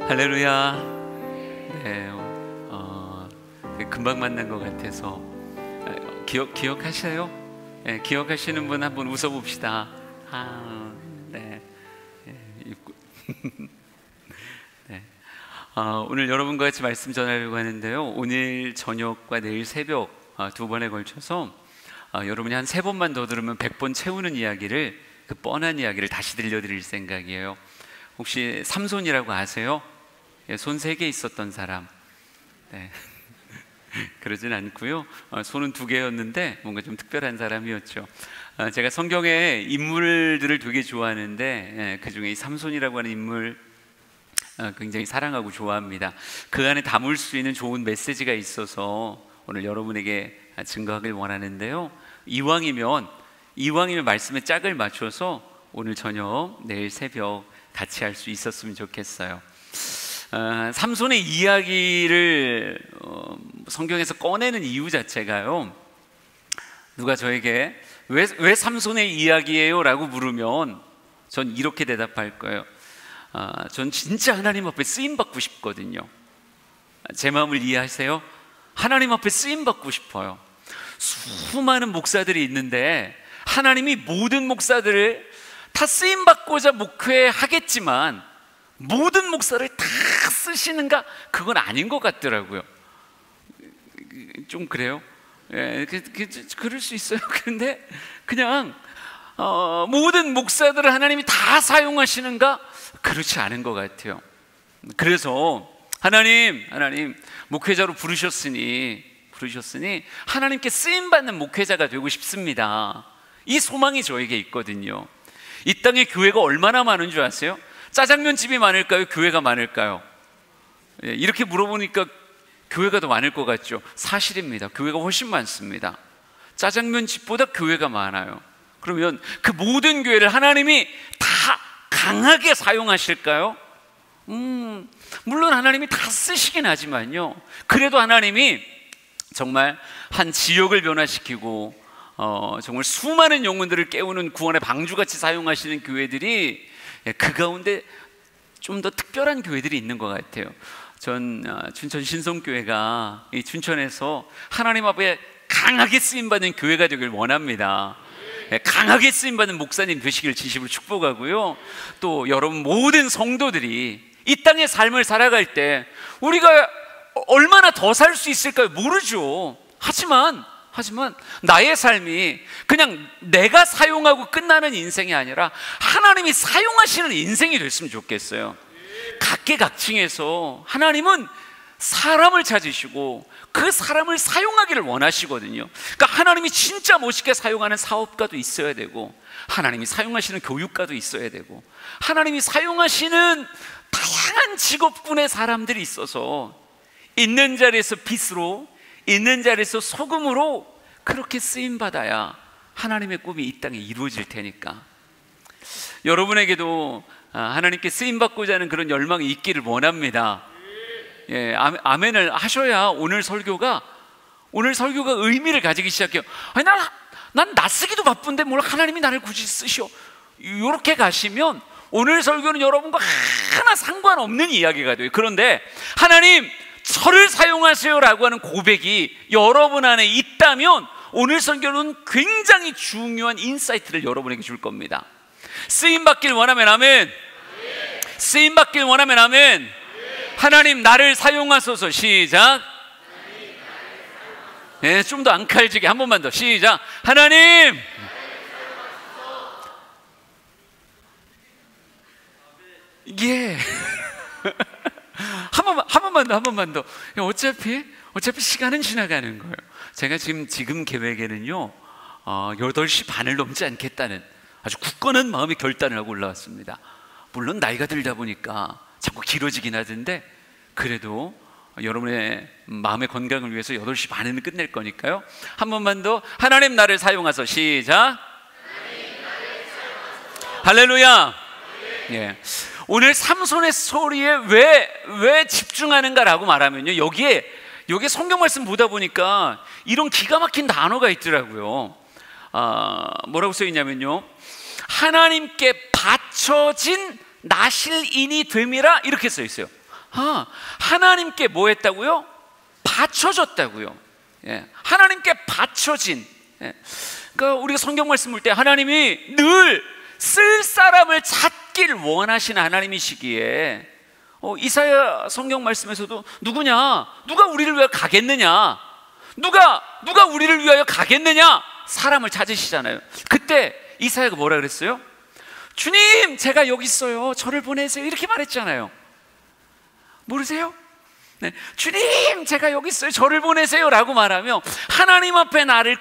할렐루야. 네, 금방 만난 것 같아서 기억하셔요? 네, 기억하시는 분 한번 웃어봅시다. 네. 네. 오늘 여러분과 같이 말씀 전하려고 하는데요. 오늘 저녁과 내일 새벽 두 번에 걸쳐서 여러분이 한 3번만 더 들으면 100번 채우는 이야기를, 그 뻔한 이야기를 다시 들려드릴 생각이에요. 혹시 삼손이라고 아세요? 예, 손 3개 있었던 사람. 네. 그러진 않고요. 손은 2개였는데 뭔가 좀 특별한 사람이었죠. 제가 성경의 인물들을 되게 좋아하는데 그 중에 이 삼손이라고 하는 인물 굉장히 사랑하고 좋아합니다. 그 안에 담을 수 있는 좋은 메시지가 있어서 오늘 여러분에게 증거하길 원하는데요. 이왕이면 말씀의 짝을 맞춰서 오늘 저녁, 내일 새벽 같이 할 수 있었으면 좋겠어요. 삼손의 이야기를 성경에서 꺼내는 이유 자체가요, 누가 저에게 왜 삼손의 이야기예요? 라고 물으면 전 이렇게 대답할 거예요. 전 진짜 하나님 앞에 쓰임받고 싶거든요. 제 마음을 이해하세요? 하나님 앞에 쓰임받고 싶어요. 수많은 목사들이 있는데 하나님이 모든 목사들을 다 쓰임받고자 목회하겠지만 모든 목사를 다 쓰시는가? 그건 아닌 것 같더라고요. 좀 그래요? 예, 그럴 수 있어요. 그런데 그냥 모든 목사들을 하나님이 다 사용하시는가? 그렇지 않은 것 같아요. 그래서 하나님 목회자로 부르셨으니 하나님께 쓰임받는 목회자가 되고 싶습니다. 이 소망이 저에게 있거든요. 이 땅에 교회가 얼마나 많은 줄 아세요? 짜장면 집이 많을까요? 교회가 많을까요? 예, 이렇게 물어보니까 교회가 더 많을 것 같죠? 사실입니다. 교회가 훨씬 많습니다. 짜장면 집보다 교회가 많아요. 그러면 그 모든 교회를 하나님이 다 강하게 사용하실까요? 물론 하나님이 다 쓰시긴 하지만요, 그래도 하나님이 정말 한 지역을 변화시키고 정말 수많은 영혼들을 깨우는 구원의 방주같이 사용하시는 교회들이, 그 가운데 좀 더 특별한 교회들이 있는 것 같아요. 전 춘천 신성교회가 이 춘천에서 하나님 앞에 강하게 쓰임받는 교회가 되길 원합니다. 강하게 쓰임받는 목사님 되시길 진심으로 축복하고요. 또 여러분 모든 성도들이 이 땅의 삶을 살아갈 때 우리가 얼마나 더 살 수 있을까요? 모르죠. 하지만 나의 삶이 그냥 내가 사용하고 끝나는 인생이 아니라 하나님이 사용하시는 인생이 됐으면 좋겠어요. 각계각층에서 하나님은 사람을 찾으시고 그 사람을 사용하기를 원하시거든요. 그러니까 하나님이 진짜 멋있게 사용하는 사업가도 있어야 되고, 하나님이 사용하시는 교육가도 있어야 되고, 하나님이 사용하시는 다양한 직업군의 사람들이 있어서 있는 자리에서 빛으로, 있는 자리에서 소금으로 그렇게 쓰임받아야 하나님의 꿈이 이 땅에 이루어질 테니까 여러분에게도 하나님께 쓰임받고자 하는 그런 열망이 있기를 원합니다. 예, 아멘을 하셔야 오늘 설교가 의미를 가지기 시작해요. 아니, 난 낯쓰기도 바쁜데 뭘 하나님이 나를 굳이 쓰셔, 이렇게 가시면 오늘 설교는 여러분과 하나 상관없는 이야기가 돼요. 그런데 하나님 저를 사용하세요 라고 하는 고백이 여러분 안에 있다면 오늘 설교는 굉장히 중요한 인사이트를 여러분에게 줄 겁니다. 쓰임받길 원하면 아멘. 쓰임받길 원하면 아멘. 하나님 나를 사용하소서. 시작. 네, 좀 더 앙칼지게 한 번만 더. 시작. 하나님 예. 한 번만 더. 어차피 시간은 지나가는 거예요. 제가 지금 계획에는요 8시 반을 넘지 않겠다는 아주 굳건한 마음의 결단을 하고 올라왔습니다. 물론 나이가 들다 보니까 자꾸 길어지긴 하던데, 그래도 여러분의 마음의 건강을 위해서 8시 반에는 끝낼 거니까요. 한 번만 더. 하나님 나를 사용하소서. 시작. 할렐루야. 예. 오늘 삼손의 스토리에 왜 집중하는가라고 말하면요, 여기에 성경 말씀 보다 보니까 이런 기가 막힌 단어가 있더라고요. 뭐라고 써 있냐면요, 하나님께 바쳐진 나실인이 됨이라, 이렇게 써 있어요. 하나님께 뭐 했다고요? 바쳐졌다고요. 하나님께 바쳐진. 그러니까 우리가 성경 말씀 볼 때 하나님이 늘 쓸 사람을 찾길 원하시는 하나님이시기에 이사야 성경 말씀에서도 누구냐? 누가 우리를 위하여 가겠느냐? 누가 우리를 위하여 가겠느냐? 사람을 찾으시잖아요. 그때 이사야가 뭐라 그랬어요? 주님, 제가 여기 있어요. 저를 보내세요. 이렇게 말했잖아요. 모르세요? 네. 주님, 제가 여기 있어요. 저를 보내세요. 라고 말하며 하나님 앞에 나를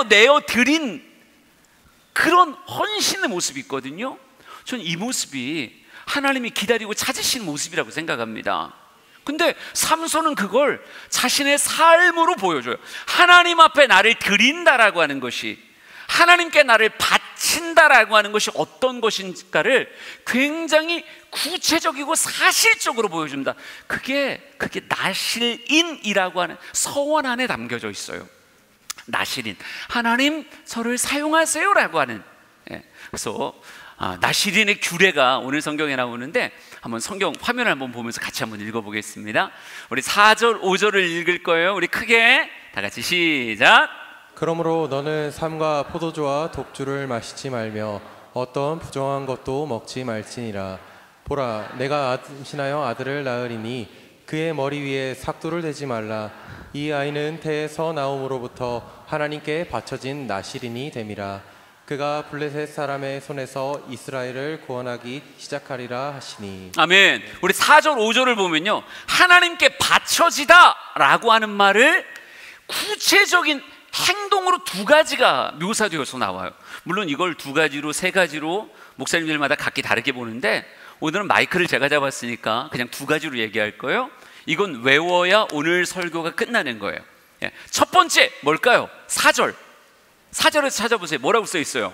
내어 드린 그런 헌신의 모습이 있거든요. 저는 이 모습이 하나님이 기다리고 찾으시는 모습이라고 생각합니다. 근데 삼손은 그걸 자신의 삶으로 보여줘요. 하나님 앞에 나를 드린다라고 하는 것이, 하나님께 나를 바친다라고 하는 것이 어떤 것인가를 굉장히 구체적이고 사실적으로 보여줍니다. 그게 나실인이라고 하는 서원 안에 담겨져 있어요. 나실인, 하나님 저를 사용하세요라고 하는. 그래서 나실인의 규례가 오늘 성경에 나오는데 한번 성경 화면을 한번 보면서 같이 한번 읽어보겠습니다. 우리 4절 5절을 읽을 거예요. 우리 크게 다 같이 시작. 그러므로 너는 삼과 포도주와 독주를 마시지 말며 어떤 부정한 것도 먹지 말지니라. 보라, 내가 임신하여 아들을 낳으리니 그의 머리 위에 삭도를 대지 말라. 이 아이는 태에서 나옴으로부터 하나님께 바쳐진 나실인이 됨이라. 그가 블레셋 사람의 손에서 이스라엘을 구원하기 시작하리라 하시니. 아멘. 우리 4절 5절을 보면요, 하나님께 바쳐지다 라고 하는 말을 구체적인 행동으로 두 가지가 묘사되어서 나와요. 물론 이걸 두 가지로 세 가지로 목사님들마다 각기 다르게 보는데 오늘은 마이크를 제가 잡았으니까 그냥 두 가지로 얘기할 거예요. 이건 외워야 오늘 설교가 끝나는 거예요. 첫 번째 뭘까요? 4절. 4절에서 찾아보세요. 뭐라고 써 있어요?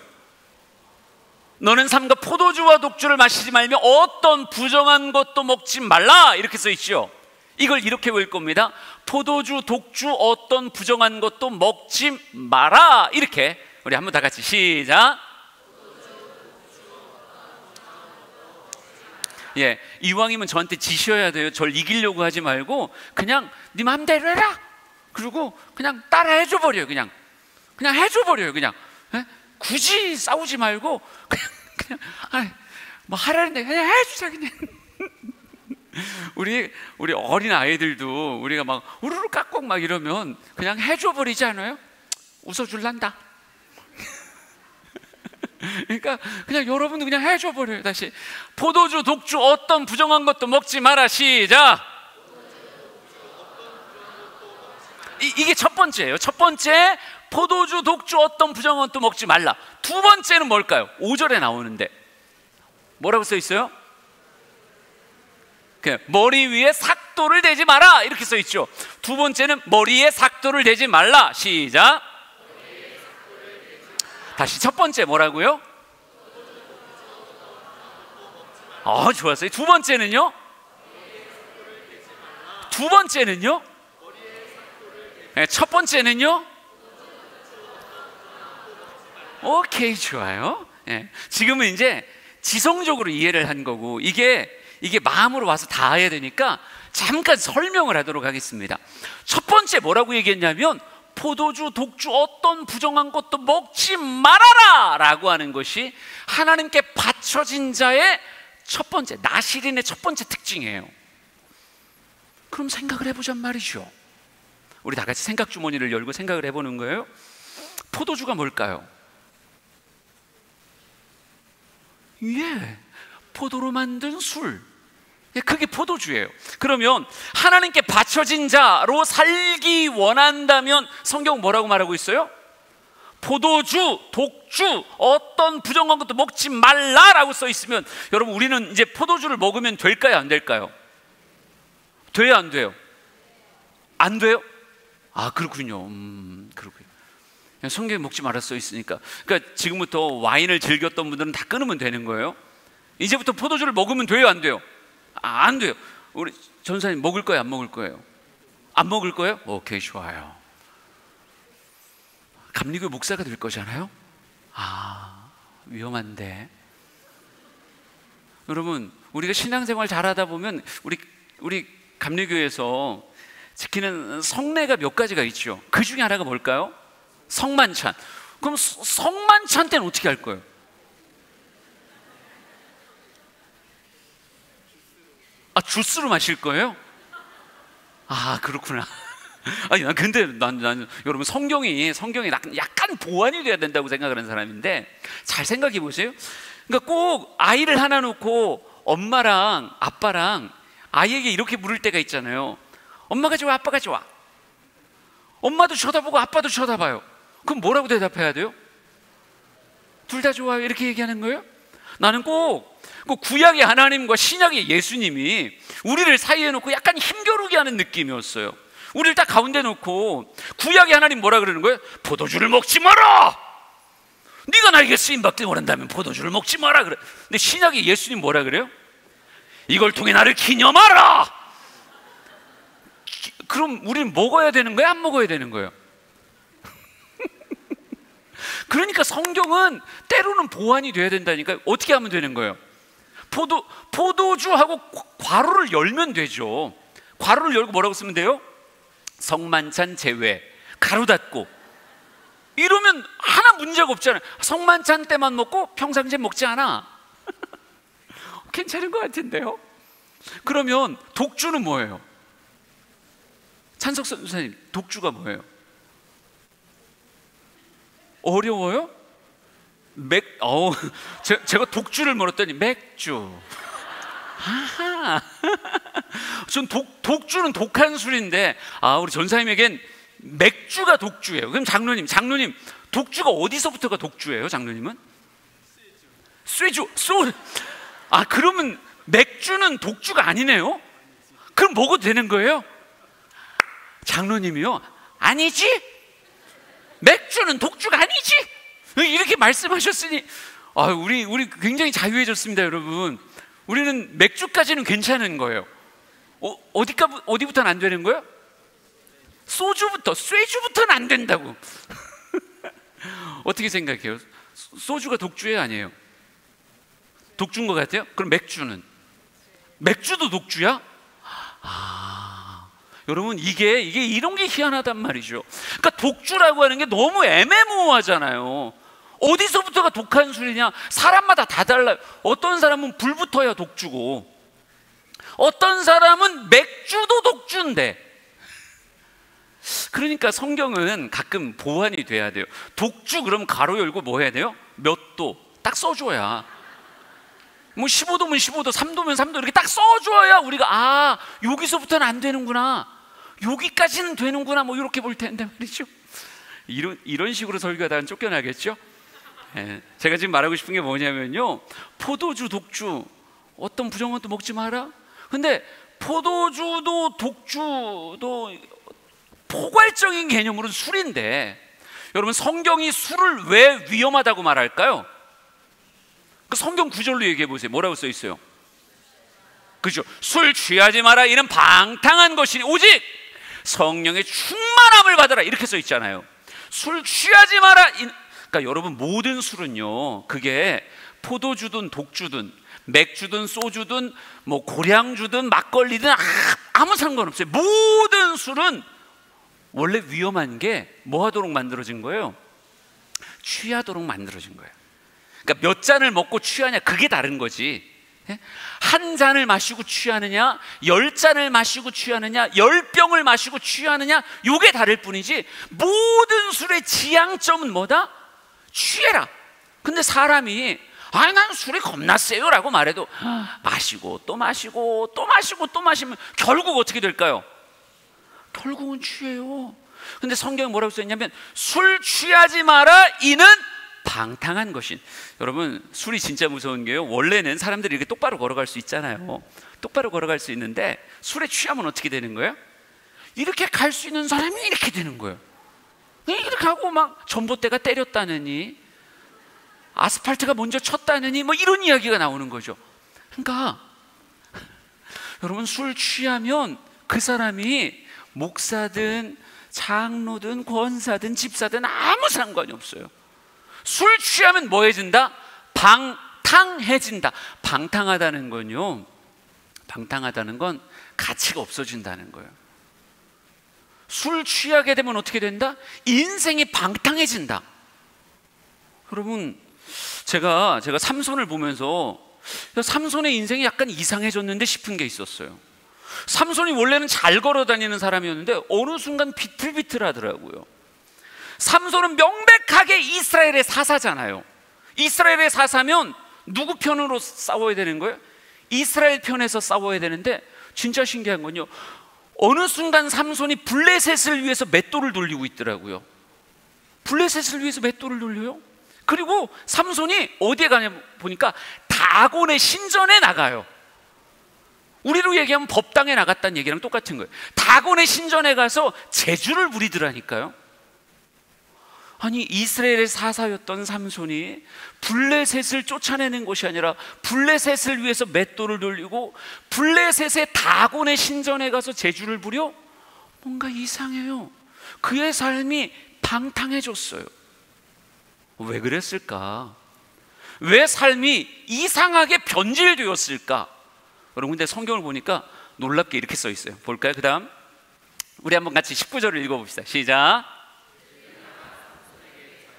너는 삼가 포도주와 독주를 마시지 말며 어떤 부정한 것도 먹지 말라, 이렇게 써 있죠. 이걸 이렇게 외울 겁니다. 포도주, 독주, 어떤 부정한 것도 먹지 마라, 이렇게. 우리 한번 다 같이 시작. 이왕이면 저한테 지셔야 돼요. 절 이기려고 하지 말고 그냥 네 마음대로 해라. 그리고 그냥 따라 해줘버려요. 그냥 해줘버려요. 그냥. 굳이 싸우지 말고 그냥 뭐 하라는데 그냥 해주자 그냥. 우리 어린 아이들도 우리가 막 우르르 깍꼭 막 이러면 그냥 해줘버리지 않아요? 웃어줄란다. 그러니까 그냥 여러분도 그냥 해줘버려요. 다시 포도주, 독주, 어떤 부정한 것도 먹지 마라. 시작. 이게 첫 번째예요. 첫 번째, 포도주, 독주, 어떤 부정한 것도 먹지 말라. 두 번째는 뭘까요? 5절에 나오는데 뭐라고 써 있어요? 머리 위에 삭도를 대지 마라, 이렇게 써 있죠. 두 번째는 머리에 삭도를 대지 말라. 시작. 다시 첫 번째 뭐라고요? 좋았어요. 두 번째는요? 두 번째는요? 첫 번째는요? 오케이, 좋아요. 지금은 이제 지성적으로 이해를 한 거고 이게 마음으로 와서 닿아야 되니까 잠깐 설명을 하도록 하겠습니다. 첫 번째 뭐라고 얘기했냐면 포도주, 독주, 어떤 부정한 것도 먹지 말아라 라고 하는 것이 하나님께 바쳐진 자의 첫 번째, 나실인의 첫 번째 특징이에요. 그럼 생각을 해보잔 말이죠. 우리 다 같이 생각 주머니를 열고 생각을 해보는 거예요. 포도주가 뭘까요? 포도로 만든 술, 그게 포도주예요. 그러면 하나님께 바쳐진 자로 살기 원한다면 성경은 뭐라고 말하고 있어요? 포도주, 독주, 어떤 부정한 것도 먹지 말라라고 써 있으면 여러분, 우리는 이제 포도주를 먹으면 될까요, 안 될까요? 돼요, 안 돼요? 안 돼요? 그렇군요. 그렇군요. 성경에 먹지 말아 써 있으니까. 그러니까 지금부터 와인을 즐겼던 분들은 다 끊으면 되는 거예요. 이제부터 포도주를 먹으면 돼요, 안 돼요? 안 돼요. 우리 전사님 먹을 거예요, 안 먹을 거예요? 안 먹을 거예요? 오케이, 좋아요. 감리교 목사가 될 거잖아요. 위험한데. 여러분, 우리가 신앙생활 잘하다 보면 우리 우리 감리교에서 지키는 성례가 몇 가지가 있죠. 그 중에 하나가 뭘까요? 성만찬. 그럼 성만찬 때는 어떻게 할 거예요? 아, 주스로 마실 거예요? 아, 그렇구나. 아니, 근데 난 여러분 성경이 약간 보완이 돼야 된다고 생각하는 사람인데, 잘 생각해 보세요. 그러니까 꼭 아이를 하나 놓고 엄마랑 아빠랑 아이에게 이렇게 물을 때가 있잖아요. 엄마가 좋아, 아빠가 좋아. 엄마도 쳐다보고 아빠도 쳐다봐요. 그럼 뭐라고 대답해야 돼요? 둘 다 좋아요, 이렇게 얘기하는 거예요? 나는 꼭 구약의 하나님과 신약의 예수님이 우리를 사이에 놓고 약간 힘겨루게 하는 느낌이었어요. 우리를 딱 가운데 놓고 구약의 하나님 뭐라 그러는 거예요? 포도주를 먹지 마라! 네가 나에게 쓰임받기 원한다면 포도주를 먹지 마라 그래. 근데 신약의 예수님 뭐라 그래요? 이걸 통해 나를 기념하라! 그럼 우리는 먹어야 되는 거예요? 안 먹어야 되는 거예요? 그러니까 성경은 때로는 보완이 돼야 된다니까. 어떻게 하면 되는 거예요? 포도주하고 괄호를 열면 되죠. 괄호를 열고 뭐라고 쓰면 돼요? 성만찬 제외, 가로 닫고. 이러면 하나 문제가 없잖아요. 성만찬 때만 먹고 평상시에 먹지 않아. 괜찮은 것 같은데요? 그러면 독주는 뭐예요? 찬석 선생님, 독주가 뭐예요? 어려워요? 제가 독주를 물었더니 맥주. 아하. 전 독주는 독한 술인데, 우리 전사님에겐 맥주가 독주예요. 그럼 장로님, 독주가 어디서부터가 독주예요? 장로님은? 쇠주. 그러면 맥주는 독주가 아니네요? 그럼 먹어도 되는 거예요? 장로님이요? 아니지? 맥주는 독주가 아니지? 이렇게 말씀하셨으니 우리 굉장히 자유해졌습니다, 여러분. 우리는 맥주까지는 괜찮은 거예요. 어디부터는 안 되는 거예요? 쇠주부터는 안 된다고. 어떻게 생각해요? 소주가 독주예요, 아니에요? 독주인 것 같아요? 그럼 맥주도 독주야? 여러분, 이게 이런 게 희한하단 말이죠. 그러니까 독주라고 하는 게 너무 애매모호하잖아요. 어디서부터가 독한 술이냐? 사람마다 다 달라요. 어떤 사람은 불 붙어야 독주고, 어떤 사람은 맥주도 독주인데. 그러니까 성경은 가끔 보완이 돼야 돼요. 독주 그럼 가로 열고 뭐 해야 돼요? 몇 도 딱 써줘야. 뭐 15도면 15도, 3도면 3도 이렇게 딱 써줘야 우리가 여기서부터는 안 되는구나, 여기까지는 되는구나, 뭐 이렇게 볼 텐데 말이죠. 이런 식으로 설교하다가 쫓겨나겠죠. 제가 지금 말하고 싶은 게 뭐냐면요, 포도주, 독주 어떤 부정한 도 먹지 마라. 근데 포도주도 독주도 포괄적인 개념으로는 술인데, 여러분 성경이 술을 왜 위험하다고 말할까요? 그 성경 구절로 얘기해 보세요. 뭐라고 써 있어요? 그죠? 술 취하지 마라. 이는 방탕한 것이니 오직 성령의 충만함을 받아라. 이렇게 써 있잖아요. 술 취하지 마라. 그러니까 여러분, 모든 술은요, 그게 포도주든 독주든 맥주든 소주든 뭐 고량주든 막걸리든 아무 상관없어요. 모든 술은 원래 위험한 게 뭐 하도록 만들어진 거예요? 취하도록 만들어진 거예요. 그러니까 몇 잔을 먹고 취하냐, 그게 다른 거지. 한 잔을 마시고 취하느냐, 10잔을 마시고 취하느냐, 10병을 마시고 취하느냐, 요게 다를 뿐이지 모든 술의 지향점은 뭐다? 취해라. 근데 사람이 난 술이 겁나 세요 라고 말해도 마시고 또 마시고 또 마시고 또 마시면 결국 어떻게 될까요? 결국은 취해요. 근데 성경에 뭐라고 써있냐면 술 취하지 마라, 이는 방탕한 것인. 여러분, 술이 진짜 무서운 게요, 원래는 사람들이 이렇게 똑바로 걸어갈 수 있잖아요. 똑바로 걸어갈 수 있는데 술에 취하면 어떻게 되는 거예요? 이렇게 갈 수 있는 사람이 이렇게 되는 거예요. 이렇게 하고 막 전봇대가 때렸다느니, 아스팔트가 먼저 쳤다느니, 뭐 이런 이야기가 나오는 거죠. 그러니까 여러분, 술 취하면 그 사람이 목사든 장로든 권사든 집사든 아무 상관이 없어요. 술 취하면 뭐 해진다? 방탕해진다. 방탕하다는 건요, 방탕하다는 건 가치가 없어진다는 거예요. 술 취하게 되면 어떻게 된다? 인생이 방탕해진다. 여러분, 제가 삼손을 보면서 삼손의 인생이 약간 이상해졌는데 싶은 게 있었어요. 삼손이 원래는 잘 걸어 다니는 사람이었는데 어느 순간 비틀비틀하더라고요. 삼손은 명백하게 이스라엘의 사사잖아요. 이스라엘의 사사면 누구 편으로 싸워야 되는 거예요? 이스라엘 편에서 싸워야 되는데, 진짜 신기한 건요, 어느 순간 삼손이 블레셋을 위해서 맷돌을 돌리고 있더라고요. 블레셋을 위해서 맷돌을 돌려요? 그리고 삼손이 어디에 가냐 보니까 다곤의 신전에 나가요. 우리로 얘기하면 법당에 나갔다는 얘기랑 똑같은 거예요. 다곤의 신전에 가서 제주를 부리더라니까요. 아니, 이스라엘의 사사였던 삼손이 블레셋을 쫓아내는 것이 아니라 블레셋을 위해서 맷돌을 돌리고 블레셋의 다곤의 신전에 가서 제주를 부려? 뭔가 이상해요. 그의 삶이 방탕해졌어요. 왜 그랬을까? 왜 삶이 이상하게 변질되었을까? 여러분, 근데 성경을 보니까 놀랍게 이렇게 써 있어요. 볼까요? 그 다음 우리 한번 같이 19절을 읽어봅시다. 시작.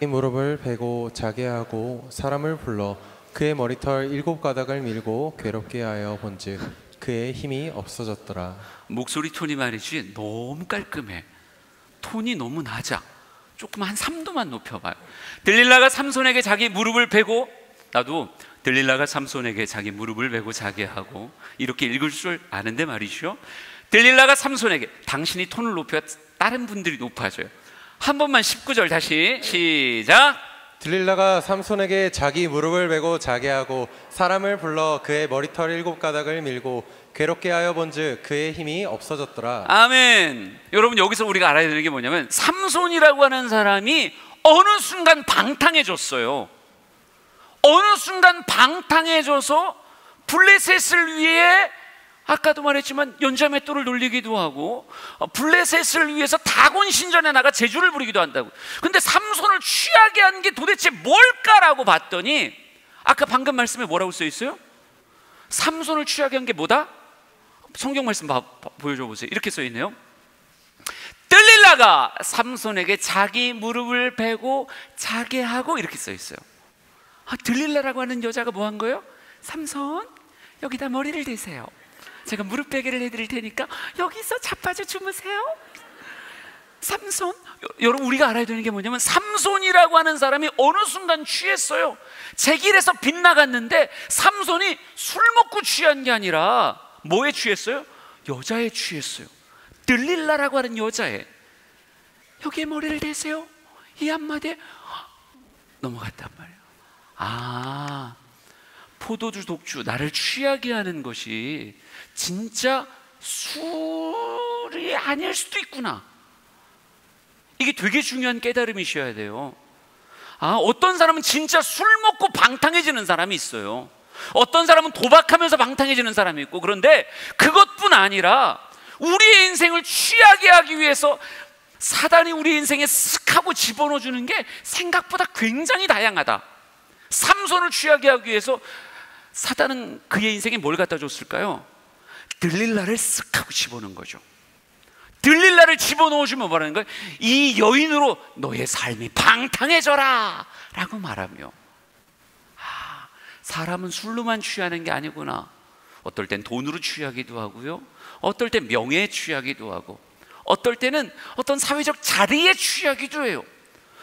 무릎을 베고 자게 하고 사람을 불러 그의 머리털 7가닥을 밀고 괴롭게 하여 본즉 그의 힘이 없어졌더라. 목소리 톤이 말이지 너무 깔끔해. 톤이 너무 낮아. 조금 한 3도만 높여봐요. 들릴라가 삼손에게 자기 무릎을 베고, 나도 들릴라가 삼손에게 자기 무릎을 베고 자게 하고 이렇게 읽을 줄 아는데 말이죠. 들릴라가 삼손에게, 당신이 톤을 높여야 다른 분들이 높아져요. 한 번만 19절 다시 시작. 들릴라가 삼손에게 자기 무릎을 베고 자게 하고 사람을 불러 그의 머리털 7가닥을 밀고 괴롭게 하여 본즉 그의 힘이 없어졌더라. 아멘. 여러분, 여기서 우리가 알아야 되는 게 뭐냐면 삼손이라고 하는 사람이 어느 순간 방탕해졌어요. 어느 순간 방탕해져서 블레셋을 위해, 아까도 말했지만 연자맷돌을 돌리기도 하고 블레셋을 위해서 다곤 신전에 나가 제주를 부리기도 한다고. 근데 삼손을 취하게 한 게 도대체 뭘까라고 봤더니 아까 방금 말씀에 뭐라고 써 있어요? 삼손을 취하게 한 게 뭐다? 성경 말씀 보여줘 보세요. 이렇게 써 있네요. 들릴라가 삼손에게 자기 무릎을 베고 자게 하고 이렇게 써 있어요. 들릴라라고 하는 여자가 뭐 한 거예요? 삼손, 여기다 머리를 대세요. 제가 무릎 베개를 해드릴 테니까 여기서 자빠져 주무세요. 삼손, 여러분, 우리가 알아야 되는 게 뭐냐면 삼손이라고 하는 사람이 어느 순간 취했어요. 제 길에서 빗나갔는데 삼손이 술 먹고 취한 게 아니라 뭐에 취했어요? 여자에 취했어요. 들릴라라고 하는 여자에. 여기에 머리를 대세요. 이 한마디에 넘어갔단 말이에요. 아, 포도주, 독주, 나를 취하게 하는 것이 진짜 술이 아닐 수도 있구나. 이게 되게 중요한 깨달음이셔야 돼요. 어떤 사람은 진짜 술 먹고 방탕해지는 사람이 있어요. 어떤 사람은 도박하면서 방탕해지는 사람이 있고, 그런데 그것뿐 아니라 우리의 인생을 취하게 하기 위해서 사단이 우리 인생에 쓱 하고 집어넣어주는 게 생각보다 굉장히 다양하다. 삼손을 취하게 하기 위해서 사단은 그의 인생에 뭘 갖다 줬을까요? 들릴라를 쓱 하고 집어넣은 거죠. 들릴라를 집어넣어주면 뭐라는 거예요? 이 여인으로 너의 삶이 방탕해져라 라고 말하며, 사람은 술로만 취하는 게 아니구나. 어떨 땐 돈으로 취하기도 하고요, 어떨 땐 명예에 취하기도 하고, 어떨 때는 어떤 사회적 자리에 취하기도 해요.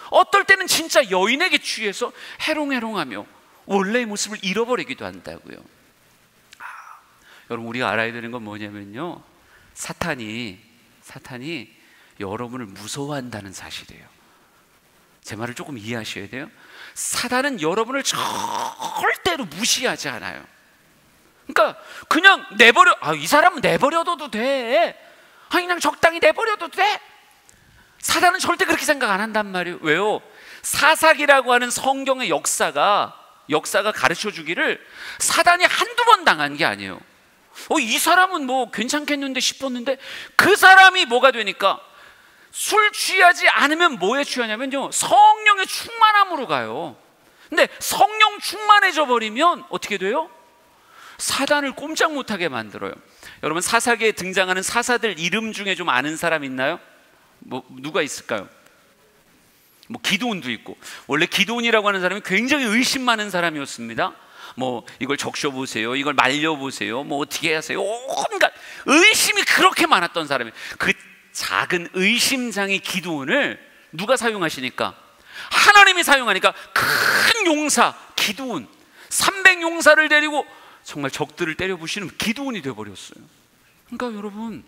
어떨 때는 진짜 여인에게 취해서 해롱해롱하며 원래의 모습을 잃어버리기도 한다고요. 여러분, 우리가 알아야 되는 건 뭐냐면요, 사탄이 여러분을 무서워한다는 사실이에요. 제 말을 조금 이해하셔야 돼요. 사단은 여러분을 절대로 무시하지 않아요. 그러니까 그냥 내버려, 이 사람은 내버려둬도 돼, 그냥 적당히 내버려도 돼. 사단은 절대 그렇게 생각 안 한단 말이에요. 왜요? 사사기라고 하는 성경의 역사가 가르쳐 주기를 사단이 한두 번 당한 게 아니에요. 이 사람은 뭐 괜찮겠는데 싶었는데 그 사람이 뭐가 되니까 술 취하지 않으면 뭐에 취하냐면요, 성령의 충만함으로 가요. 근데 성령 충만해져 버리면 어떻게 돼요? 사단을 꼼짝 못하게 만들어요. 여러분, 사사기에 등장하는 사사들 이름 중에 좀 아는 사람 있나요? 누가 있을까요? 기드온도 있고. 원래 기드온이라고 하는 사람이 굉장히 의심 많은 사람이었습니다. 이걸 적셔보세요, 이걸 말려보세요, 어떻게 하세요, 온갖 의심이 그렇게 많았던 사람이에요. 그 작은 의심장의 기드온을 누가 사용하시니까? 하나님이 사용하니까 큰 용사 기드온, 300용사를 데리고 정말 적들을 때려부시는 기드온이 되어버렸어요. 그러니까 여러분,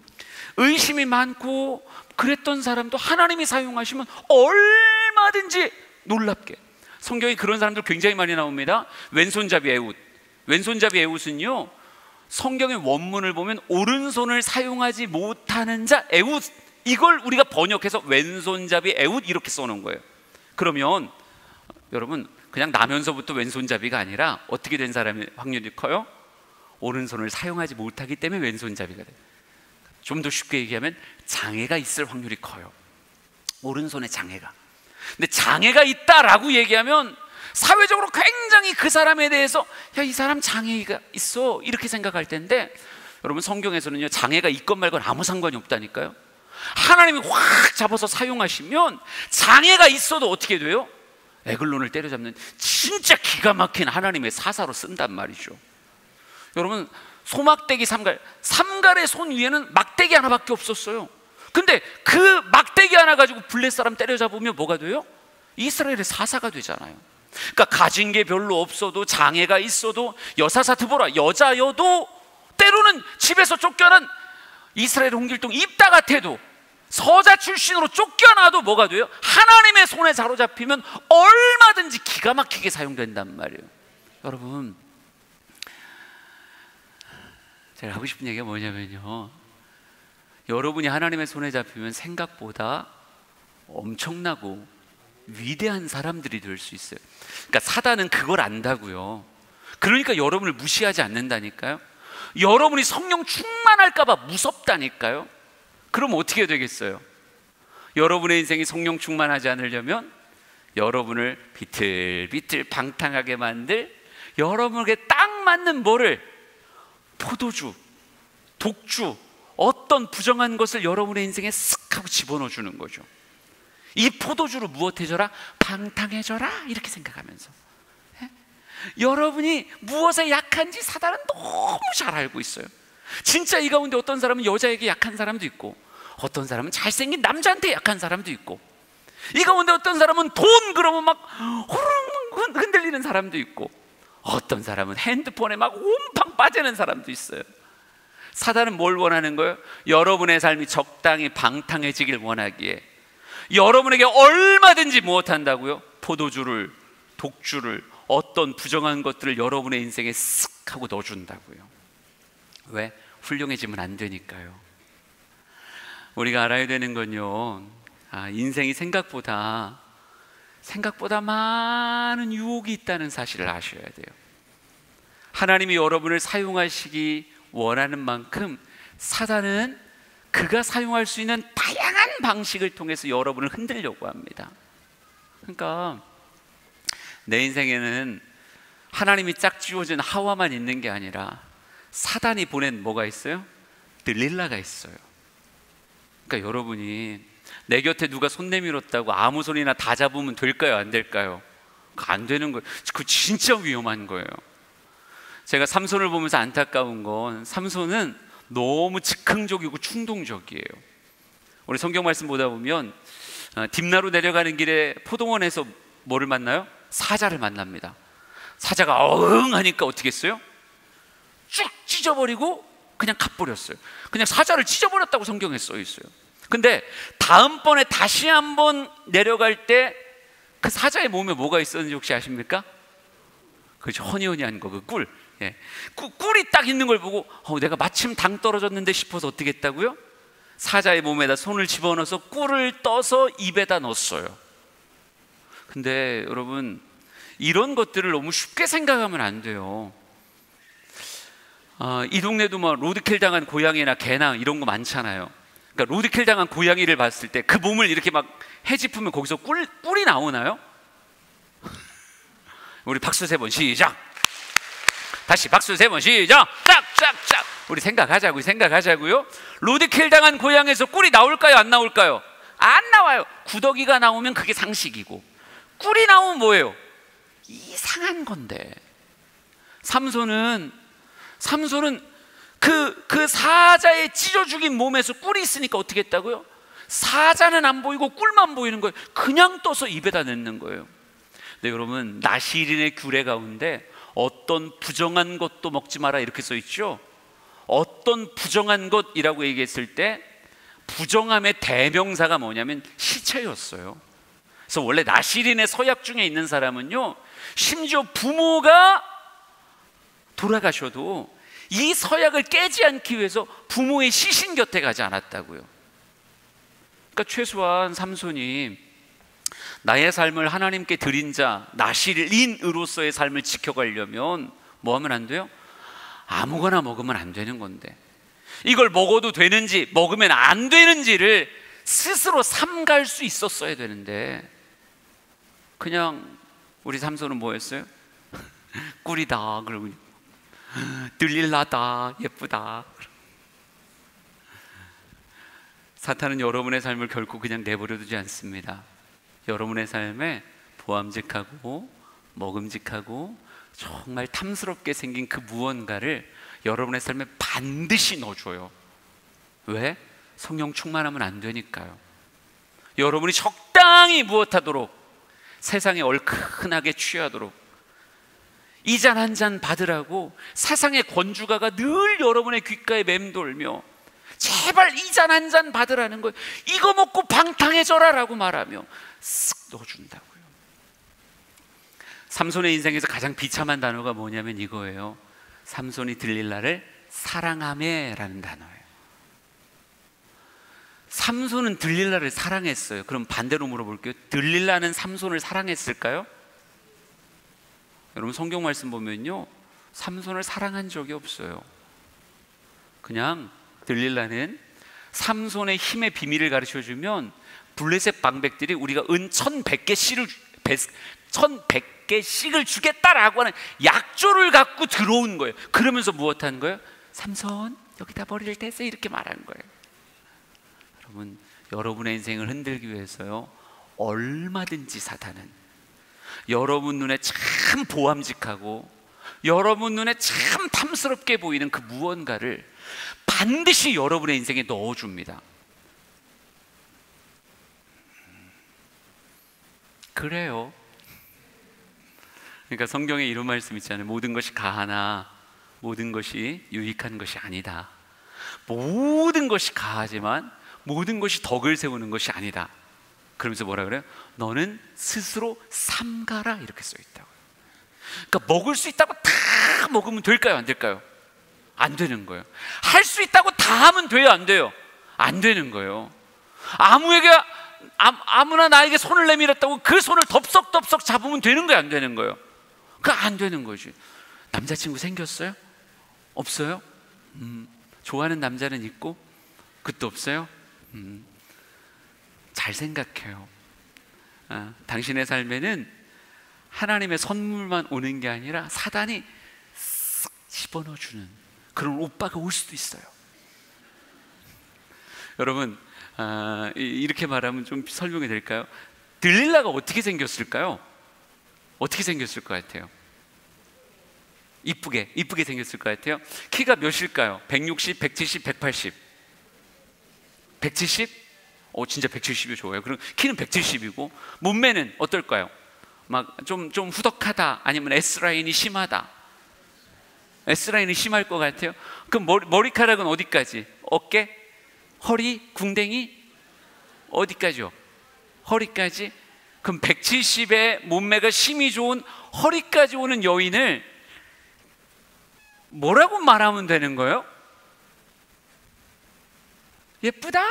의심이 많고 그랬던 사람도 하나님이 사용하시면 얼마든지 놀랍게. 성경에 그런 사람들 굉장히 많이 나옵니다. 왼손잡이 에훗. 왼손잡이 에훗은요, 성경의 원문을 보면 오른손을 사용하지 못하는 자 에훗, 이걸 우리가 번역해서 왼손잡이 에훗 이렇게 써놓은 거예요. 그러면 여러분, 그냥 나면서부터 왼손잡이가 아니라 어떻게 된 사람이 확률이 커요? 오른손을 사용하지 못하기 때문에 왼손잡이가 돼요. 좀 더 쉽게 얘기하면 장애가 있을 확률이 커요. 오른손에 장애가. 근데 장애가 있다라고 얘기하면 사회적으로 굉장히 그 사람에 대해서 이 사람 장애가 있어 이렇게 생각할 텐데, 여러분, 성경에서는요, 장애가 있건 말건 아무 상관이 없다니까요. 하나님이 확 잡아서 사용하시면 장애가 있어도 어떻게 돼요? 에글론을 때려잡는 진짜 기가 막힌 하나님의 사사로 쓴단 말이죠. 여러분, 소막대기 삼갈의 손 위에는 막대기 하나밖에 없었어요. 근데 그 막대기 하나 가지고 블레 사람 때려잡으면 뭐가 돼요? 이스라엘의 사사가 되잖아요. 그러니까 가진 게 별로 없어도, 장애가 있어도, 여사사 드보라 여자여도, 때로는 집에서 쫓겨난 이스라엘 홍길동 입다 같아도, 서자 출신으로 쫓겨나도 뭐가 돼요? 하나님의 손에 사로잡히면 얼마든지 기가 막히게 사용된단 말이에요. 여러분, 제가 하고 싶은 얘기가 뭐냐면요, 여러분이 하나님의 손에 잡히면 생각보다 엄청나고 위대한 사람들이 될 수 있어요. 그러니까 사단은 그걸 안다고요. 그러니까 여러분을 무시하지 않는다니까요. 여러분이 성령 충만할까 봐 무섭다니까요. 그럼 어떻게 되겠어요? 여러분의 인생이 성령 충만하지 않으려면 여러분을 비틀비틀 방탕하게 만들, 여러분에게 딱 맞는 뭐를, 포도주, 독주, 어떤 부정한 것을 여러분의 인생에 쓱 하고 집어넣어 주는 거죠. 이 포도주로 무엇해져라? 방탕해져라, 이렇게 생각하면서. 여러분이 무엇에 약한지 사단은 너무 잘 알고 있어요. 진짜 이 가운데 어떤 사람은 여자에게 약한 사람도 있고, 어떤 사람은 잘생긴 남자한테 약한 사람도 있고, 이 가운데 어떤 사람은 돈 그러면 막 호르륵 흔들리는 사람도 있고, 어떤 사람은 핸드폰에 막 온팡 빠지는 사람도 있어요. 사단은 뭘 원하는 거예요? 여러분의 삶이 적당히 방탕해지길 원하기에 여러분에게 얼마든지 무엇한다고요? 포도주를, 독주를, 어떤 부정한 것들을 여러분의 인생에 쓱 하고 넣어준다고요. 왜? 훌륭해지면 안 되니까요. 우리가 알아야 되는 건요, 인생이 생각보다 많은 유혹이 있다는 사실을 아셔야 돼요. 하나님이 여러분을 사용하시기 원하는 만큼 사단은 그가 사용할 수 있는 다양한 방식을 통해서 여러분을 흔들려고 합니다. 그러니까 내 인생에는 하나님이 짝지어준 하와만 있는 게 아니라 사단이 보낸 뭐가 있어요? 들릴라가 있어요. 그러니까 여러분이 내 곁에 누가 손 내밀었다고 아무 소리나 다 잡으면 될까요? 안 될까요? 안 되는 거예요. 그거 진짜 위험한 거예요. 제가 삼손을 보면서 안타까운 건, 삼손은 너무 즉흥적이고 충동적이에요. 우리 성경 말씀 보다 보면 딥나로 내려가는 길에 포도원에서 뭐를 만나요? 사자를 만납니다. 사자가 어흥 하니까 어떻게 했어요? 쭉 찢어버리고 그냥 가버렸어요. 그냥 사자를 찢어버렸다고 성경에 써 있어요. 근데 다음번에 다시 한번 내려갈 때 그 사자의 몸에 뭐가 있었는지 혹시 아십니까? 그죠, 허니허니한 거, 그 꿀. 예. 꿀이 딱 있는 걸 보고 내가 마침 당 떨어졌는데 싶어서 어떻게 했다고요? 사자의 몸에다 손을 집어넣어서 꿀을 떠서 입에다 넣었어요. 근데 여러분, 이런 것들을 너무 쉽게 생각하면 안 돼요. 이 동네도 뭐 로드킬 당한 고양이나 개나 이런 거 많잖아요. 그러니까 로드킬 당한 고양이를 봤을 때 그 몸을 이렇게 막 헤집으면 거기서 꿀이 나오나요? 우리 박수 3번 시작. 다시 박수 3번 시작. 짝짝짝. 우리 생각하자고요. 로드킬 당한 고향에서 꿀이 나올까요, 안 나올까요? 안 나와요. 구더기가 나오면 그게 상식이고, 꿀이 나오면 뭐예요? 이상한 건데. 삼손은 그 사자의 찢어 죽인 몸에서 꿀이 있으니까 어떻게 했다고요? 사자는 안 보이고 꿀만 보이는 거예요. 그냥 떠서 입에다 넣는 거예요. 네, 여러분, 나시린의 규례 가운데 어떤 부정한 것도 먹지 마라 이렇게 써 있죠. 어떤 부정한 것이라고 얘기했을 때 부정함의 대명사가 뭐냐면 시체였어요. 그래서 원래 나시린의 서약 중에 있는 사람은요, 심지어 부모가 돌아가셔도 이 서약을 깨지 않기 위해서 부모의 시신 곁에 가지 않았다고요. 그러니까 최소한 삼손이 나의 삶을 하나님께 드린 자 나시린으로서의 삶을 지켜가려면 뭐 하면 안 돼요? 아무거나 먹으면 안 되는 건데, 이걸 먹어도 되는지 먹으면 안 되는지를 스스로 삼갈 수 있었어야 되는데, 그냥 우리 삼손은 뭐 했어요? 꿀이다 그러고 들릴라다 예쁘다. 사탄은 여러분의 삶을 결코 그냥 내버려 두지 않습니다. 여러분의 삶에 보암직하고 먹음직하고 정말 탐스럽게 생긴 그 무언가를 여러분의 삶에 반드시 넣어줘요. 왜? 성령 충만하면 안 되니까요. 여러분이 적당히 무엇하도록, 세상에 얼큰하게 취하도록, 이 잔 한 잔 받으라고 세상의 권주가가 늘 여러분의 귓가에 맴돌며 제발 이 잔 한 잔 받으라는 거예요. 이거 먹고 방탕해져라 라고 말하며 쓱 넣어준다고요. 삼손의 인생에서 가장 비참한 단어가 뭐냐면 이거예요. 삼손이 들릴라를 사랑하매라는 단어예요. 삼손은 들릴라를 사랑했어요. 그럼 반대로 물어볼게요. 들릴라는 삼손을 사랑했을까요? 여러분, 성경 말씀 보면요, 삼손을 사랑한 적이 없어요. 그냥 들릴라는 삼손의 힘의 비밀을 가르쳐주면 블레셋 방백들이 우리가 은 1100개씩을 주겠다라고 하는 약조를 갖고 들어온 거예요. 그러면서 무엇하는 거예요? 삼손 여기다 머리를 대세요 이렇게 말하는 거예요. 여러분, 여러분의 인생을 흔들기 위해서요, 얼마든지 사탄은 여러분 눈에 참 보암직하고 여러분 눈에 참 탐스럽게 보이는 그 무언가를 반드시 여러분의 인생에 넣어줍니다. 그래요. 그러니까 성경에 이런 말씀 있잖아요. 모든 것이 가하나 모든 것이 유익한 것이 아니다. 모든 것이 가하지만 모든 것이 덕을 세우는 것이 아니다. 그러면서 뭐라 그래요? 너는 스스로 삼가라 이렇게 써 있다고요. 그러니까 먹을 수 있다고 다 먹으면 될까요? 안 될까요? 안 되는 거예요. 할 수 있다고 다 하면 돼요? 안 돼요? 안 되는 거예요. 아무나 나에게 손을 내밀었다고 그 손을 덥석덥석 잡으면 되는 거예요? 안 되는 거예요? 그거 안 되는 거지. 남자친구 생겼어요? 없어요? 좋아하는 남자는 있고 그것도 없어요? 잘 생각해요. 당신의 삶에는 하나님의 선물만 오는 게 아니라 사단이 싹 집어넣어주는 그런 오빠가 올 수도 있어요. 여러분, 이렇게 말하면 좀 설명이 될까요? 들릴라가 어떻게 생겼을까요? 어떻게 생겼을 것 같아요? 이쁘게 생겼을 것 같아요. 키가 몇일까요? 160, 170, 180 170? 진짜 170이 좋아요. 그럼 키는 170이고 몸매는 어떨까요? 막 좀 후덕하다, 아니면 S라인이 심하다. S라인이 심할 것 같아요. 그럼 머리카락은 어디까지? 어깨? 허리? 궁뎅이? 어디까지요? 허리까지? 그럼 170의 몸매가 심이 좋은 허리까지 오는 여인을 뭐라고 말하면 되는 거예요? 예쁘다?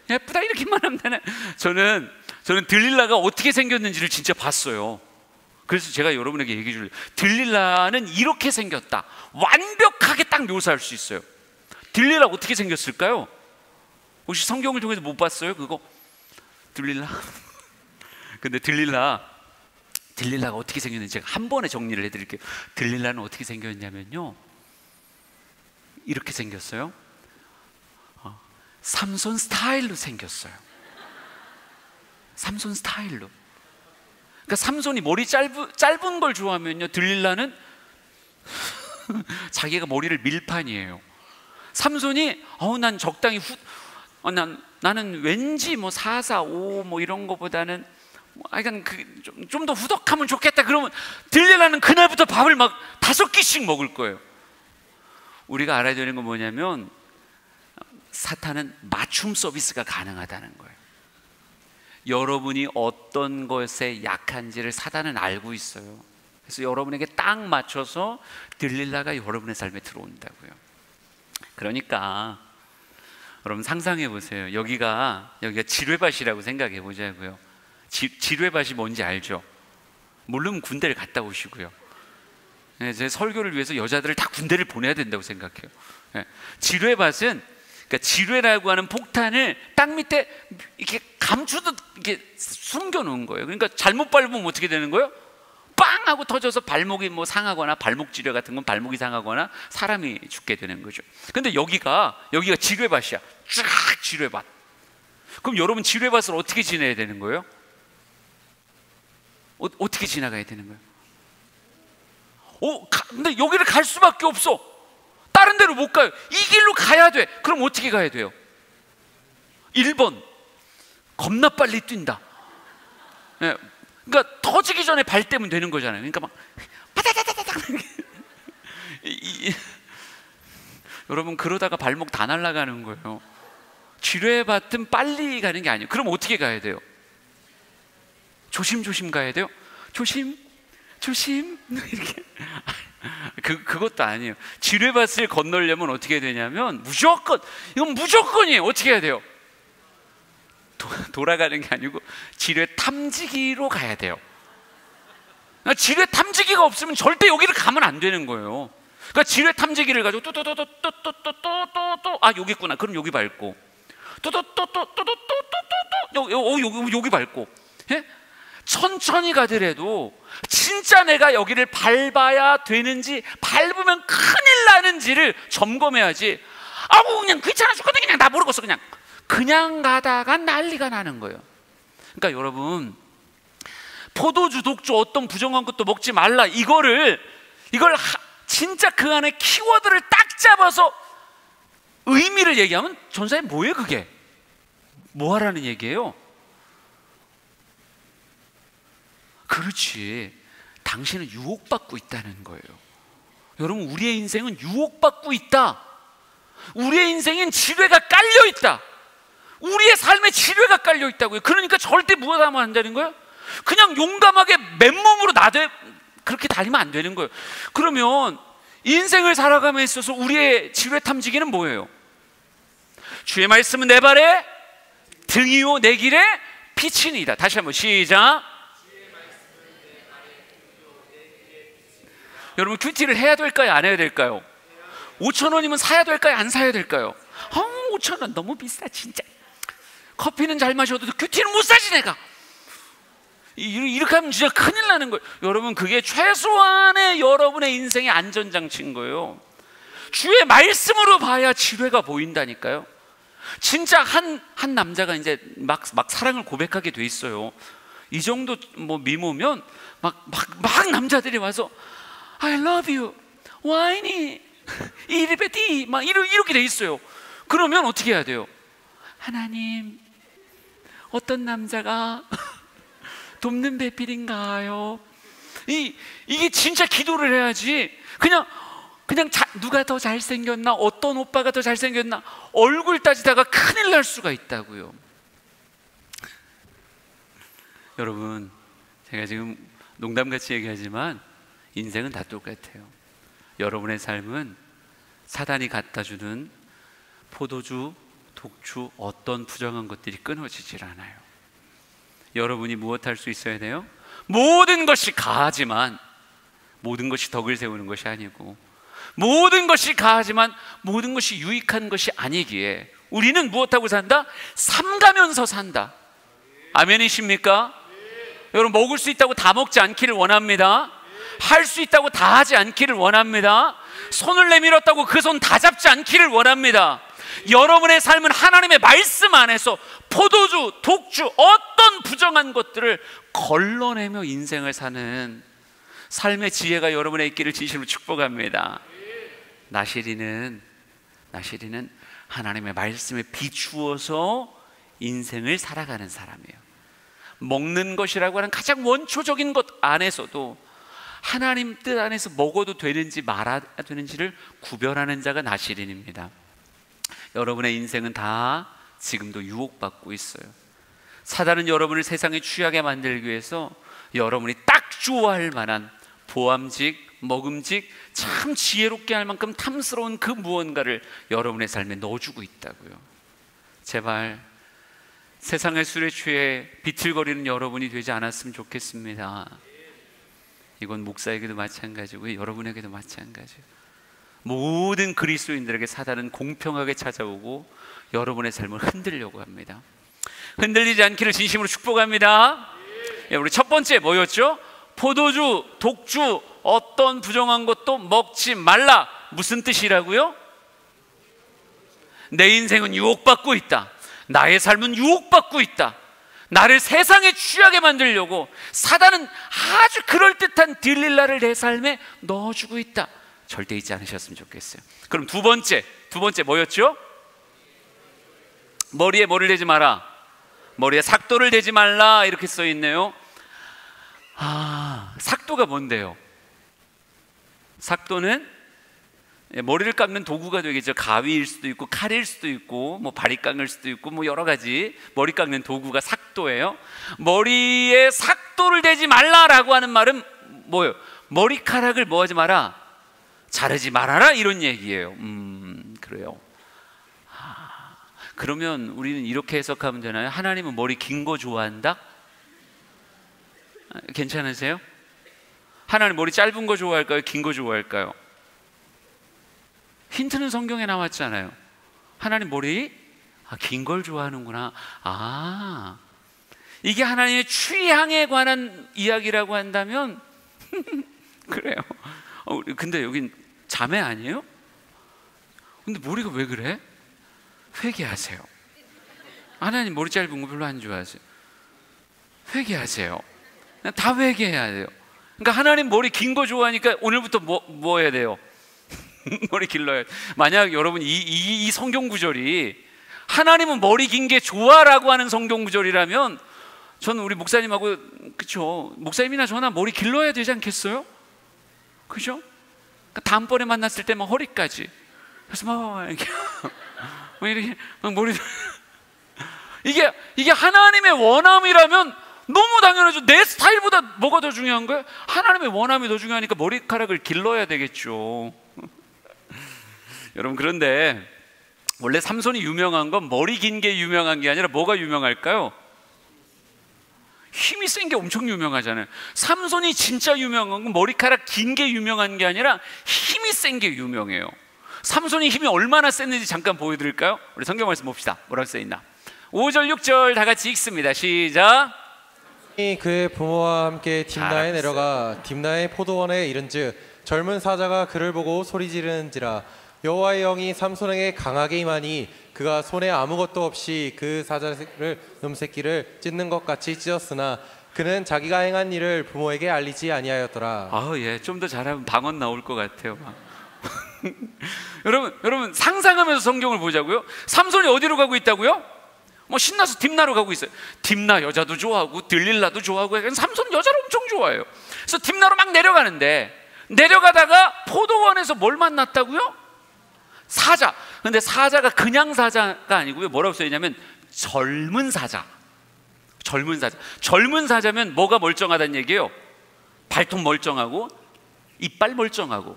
예쁘다 이렇게 말하면 되네. 저는 들릴라가 어떻게 생겼는지를 진짜 봤어요. 그래서 제가 여러분에게 얘기해 줄래요. 들릴라는 이렇게 생겼다. 완벽하게 딱 묘사할 수 있어요. 들릴라 어떻게 생겼을까요? 혹시 성경을 통해서 못 봤어요? 그거 들릴라? 근데 들릴라 들릴라가 어떻게 생겼는지 제가 한 번에 정리를 해드릴게요. 들릴라는 어떻게 생겼냐면요, 이렇게 생겼어요. 삼손 스타일로 생겼어요. 삼손 스타일로. 그러니까 삼손이 머리 짧은 걸 좋아하면요, 들릴라는 자기가 머리를 밀판이에요. 삼손이 난 적당히 나는 왠지 뭐 4, 4, 5 뭐 이런 거보다는 약간 좀 더 후덕하면 좋겠다. 그러면 들릴라는 그날부터 밥을 막 5끼씩 먹을 거예요. 우리가 알아야 되는 건 뭐냐면, 사탄은 맞춤 서비스가 가능하다는 거예요. 여러분이 어떤 것에 약한지를 사탄은 알고 있어요. 그래서 여러분에게 딱 맞춰서 들릴라가 여러분의 삶에 들어온다고요. 그러니까 여러분 상상해 보세요. 여기가 지뢰밭이라고 생각해 보자고요. 지뢰밭이 뭔지 알죠? 모르면 군대를 갔다 오시고요. 제 설교를 위해서 여자들을 다 군대를 보내야 된다고 생각해요. 지뢰밭은, 그러니까 지뢰라고 하는 폭탄을 땅 밑에 이렇게 감추듯 이렇게 숨겨 놓은 거예요. 그러니까 잘못 밟으면 어떻게 되는 거예요? 빵 하고 터져서 발목이 뭐 상하거나, 발목 지뢰 같은 건 발목이 상하거나 사람이 죽게 되는 거죠. 근데 여기가 지뢰밭이야. 쫙 지뢰밭. 그럼 여러분 지뢰밭을 어떻게 지내야 되는 거예요? 어떻게 지나가야 되는 거예요? 근데 여기를 갈 수밖에 없어. 다른 데로 못 가요. 이 길로 가야 돼. 그럼 어떻게 가야 돼요? 1번, 겁나 빨리 뛴다. 네. 그러니까 터지기 전에 발 떼면 되는 거잖아요. 그러니까 막 바다다다다다. 여러분 그러다가 발목 다 날아가는 거예요. 지뢰밭은 빨리 가는 게 아니에요. 그럼 어떻게 가야 돼요? 조심조심 가야 돼요. 조심 이렇게. 그것도 아니에요. 지뢰밭을 건너려면 어떻게 되냐면, 이건 무조건이에요. 어떻게 해야 돼요? 돌아가는 게 아니고 지뢰 탐지기로 가야 돼요. 지뢰 탐지기가 없으면 절대 여기를 가면 안 되는 거예요. 그러니까 지뢰 탐지기를 가지고 또또또또또또또또또 여기 있구나. 그럼 여기 밟고, 또또또또또또또또 여기 밟고. 예? 천천히 가더라도 진짜 내가 여기를 밟아야 되는지, 밟으면 큰일 나는지를 점검해야지. 그냥 귀찮아 죽거든. 그냥 나 모르겠어. 그냥 가다가 난리가 나는 거예요. 그러니까 여러분, 포도주, 독주 어떤 부정한 것도 먹지 말라. 이걸 진짜 그 안에 키워드를 딱 잡아서 의미를 얘기하면, 전사님 뭐예요 그게? 뭐 하라는 얘기예요? 그렇지, 당신은 유혹받고 있다는 거예요. 여러분, 우리의 인생은 유혹받고 있다. 우리의 인생엔 지뢰가 깔려있다. 우리의 삶에 지뢰가 깔려있다고요. 그러니까 절대 무엇하면 안 되는 거예요? 그냥 용감하게 맨몸으로 그렇게 달리면 안 되는 거예요. 그러면 인생을 살아감에 있어서 우리의 지뢰 탐지기는 뭐예요? 주의 말씀은 내 발에 등이요 내 길에 빛이니이다. 다시 한번 시작. 여러분, 큐티를 해야 될까요? 안 해야 될까요? 5,000원이면 사야 될까요? 안 사야 될까요? 5,000원 너무 비싸 진짜. 커피는 잘 마셔도 큐티는 못 사지 내가. 이렇게 하면 진짜 큰일 나는 거예요. 여러분, 그게 최소한의 여러분의 인생의 안전장치인 거예요. 주의 말씀으로 봐야 지뢰가 보인다니까요. 진짜 한 남자가 이제 막 사랑을 고백하게 돼 있어요. 이 정도 뭐 미모면 막 남자들이 와서 I love you, 와인이 이리베디 막 이렇게 돼 있어요. 그러면 어떻게 해야 돼요? 하나님, 어떤 남자가 돕는 배필인가요? 이게 진짜 기도를 해야지. 그냥 누가 더 잘생겼나, 어떤 오빠가 더 잘생겼나 얼굴 따지다가 큰일 날 수가 있다고요. 여러분, 제가 지금 농담같이 얘기하지만 인생은 다 똑같아요. 여러분의 삶은 사단이 갖다주는 포도주, 독주, 어떤 부정한 것들이 끊어지질 않아요. 여러분이 무엇할 수 있어야 돼요? 모든 것이 가하지만 모든 것이 덕을 세우는 것이 아니고, 모든 것이 가하지만 모든 것이 유익한 것이 아니기에 우리는 무엇하고 산다? 삼가면서 산다. 아멘이십니까? 여러분, 먹을 수 있다고 다 먹지 않기를 원합니다. 할 수 있다고 다 하지 않기를 원합니다. 손을 내밀었다고 그 손 다 잡지 않기를 원합니다. 여러분의 삶은 하나님의 말씀 안에서 포도주, 독주, 어떤 부정한 것들을 걸러내며 인생을 사는 삶의 지혜가 여러분의 있기를 진심으로 축복합니다. 나시리는 하나님의 말씀에 비추어서 인생을 살아가는 사람이에요. 먹는 것이라고 하는 가장 원초적인 것 안에서도 하나님 뜻 안에서 먹어도 되는지 말아야 되는지를 구별하는 자가 나시린입니다. 여러분의 인생은 다 지금도 유혹받고 있어요. 사단은 여러분을 세상에 취하게 만들기 위해서 여러분이 딱 좋아할 만한 보암직, 먹음직, 참 지혜롭게 할 만큼 탐스러운 그 무언가를 여러분의 삶에 넣어주고 있다고요. 제발 세상의 술에 취해 비틀거리는 여러분이 되지 않았으면 좋겠습니다. 이건 목사에게도 마찬가지고 여러분에게도 마찬가지예요. 모든 그리스도인들에게 사단은 공평하게 찾아오고 여러분의 삶을 흔들려고 합니다. 흔들리지 않기를 진심으로 축복합니다. 우리 첫 번째 뭐였죠? 포도주, 독주, 어떤 부정한 것도 먹지 말라. 무슨 뜻이라고요? 내 인생은 유혹받고 있다. 나의 삶은 유혹받고 있다. 나를 세상에 취하게 만들려고 사단은 아주 그럴듯한 딜릴라를 내 삶에 넣어주고 있다. 절대 잊지 않으셨으면 좋겠어요. 그럼 두 번째 뭐였죠? 머리에 뭐를 대지 마라. 머리에 삭도를 대지 말라 이렇게 써 있네요. 삭도가 뭔데요? 삭도는 머리를 깎는 도구가 되겠죠. 가위일 수도 있고 칼일 수도 있고 뭐 바리깡일 수도 있고 뭐 여러 가지 머리 깎는 도구가 삭도예요. 머리에 삭도를 대지 말라라고 하는 말은 뭐예요? 머리카락을 뭐 하지 마라? 자르지 말아라 이런 얘기예요. 그래요. 그러면 우리는 이렇게 해석하면 되나요? 하나님은 머리 긴 거 좋아한다? 괜찮으세요? 하나님 머리 짧은 거 좋아할까요? 긴 거 좋아할까요? 힌트는 성경에 나왔잖아요. 하나님 머리 긴 걸 좋아하는구나. 이게 하나님의 취향에 관한 이야기라고 한다면 그래요. 근데 여긴 자매 아니에요? 근데 머리가 왜 그래? 회개하세요. 하나님 머리 짧은 거 별로 안 좋아하세요. 회개하세요. 다 회개해야 돼요. 그러니까 하나님 머리 긴 거 좋아하니까 오늘부터 뭐 해야 돼요? 머리 길러야 돼. 만약 여러분 이 성경 구절이 하나님은 머리 긴 게 좋아라고 하는 성경 구절이라면 저는 우리 목사님하고 그쵸? 목사님이나 저나 머리 길러야 되지 않겠어요? 그죠? 그러니까 다음번에 만났을 때 막 허리까지 그래서 막 이렇게 막 머리 이게 하나님의 원함이라면 너무 당연하죠. 내 스타일보다 뭐가 더 중요한 거예요? 하나님의 원함이 더 중요하니까 머리카락을 길러야 되겠죠. 여러분 그런데 원래 삼손이 유명한 건 머리 긴 게 유명한 게 아니라 뭐가 유명할까요? 힘이 센 게 엄청 유명하잖아요. 삼손이 진짜 유명한 건 머리카락 긴 게 유명한 게 아니라 힘이 센 게 유명해요. 삼손이 힘이 얼마나 셌는지 잠깐 보여드릴까요? 우리 성경 말씀 봅시다. 뭐라고 써있나? 5절 6절 다 같이 읽습니다. 시작. 그의 부모와 함께 딥나에 내려가 딥나의 포도원에 이른즉 젊은 사자가 그를 보고 소리 지르는지라. 여호와의 영이 삼손에게 강하게 임하니 그가 손에 아무것도 없이 그 사자를 놈새끼를 찢는 것 같이 찢었으나 그는 자기가 행한 일을 부모에게 알리지 아니하였더라. 예, 좀 더 잘하면 방언 나올 것 같아요. 여러분 상상하면서 성경을 보자고요. 삼손이 어디로 가고 있다고요? 뭐 신나서 딥나로 가고 있어요. 딥나 여자도 좋아하고 들릴라도 좋아하고 삼손은 여자를 엄청 좋아해요. 그래서 딥나로 막 내려가는데 내려가다가 포도원에서 뭘 만났다고요? 사자. 근데 사자가 그냥 사자가 아니고요. 뭐라고 써있냐면 젊은 사자. 젊은 사자면 뭐가 멀쩡하다는 얘기예요? 발톱 멀쩡하고 이빨 멀쩡하고.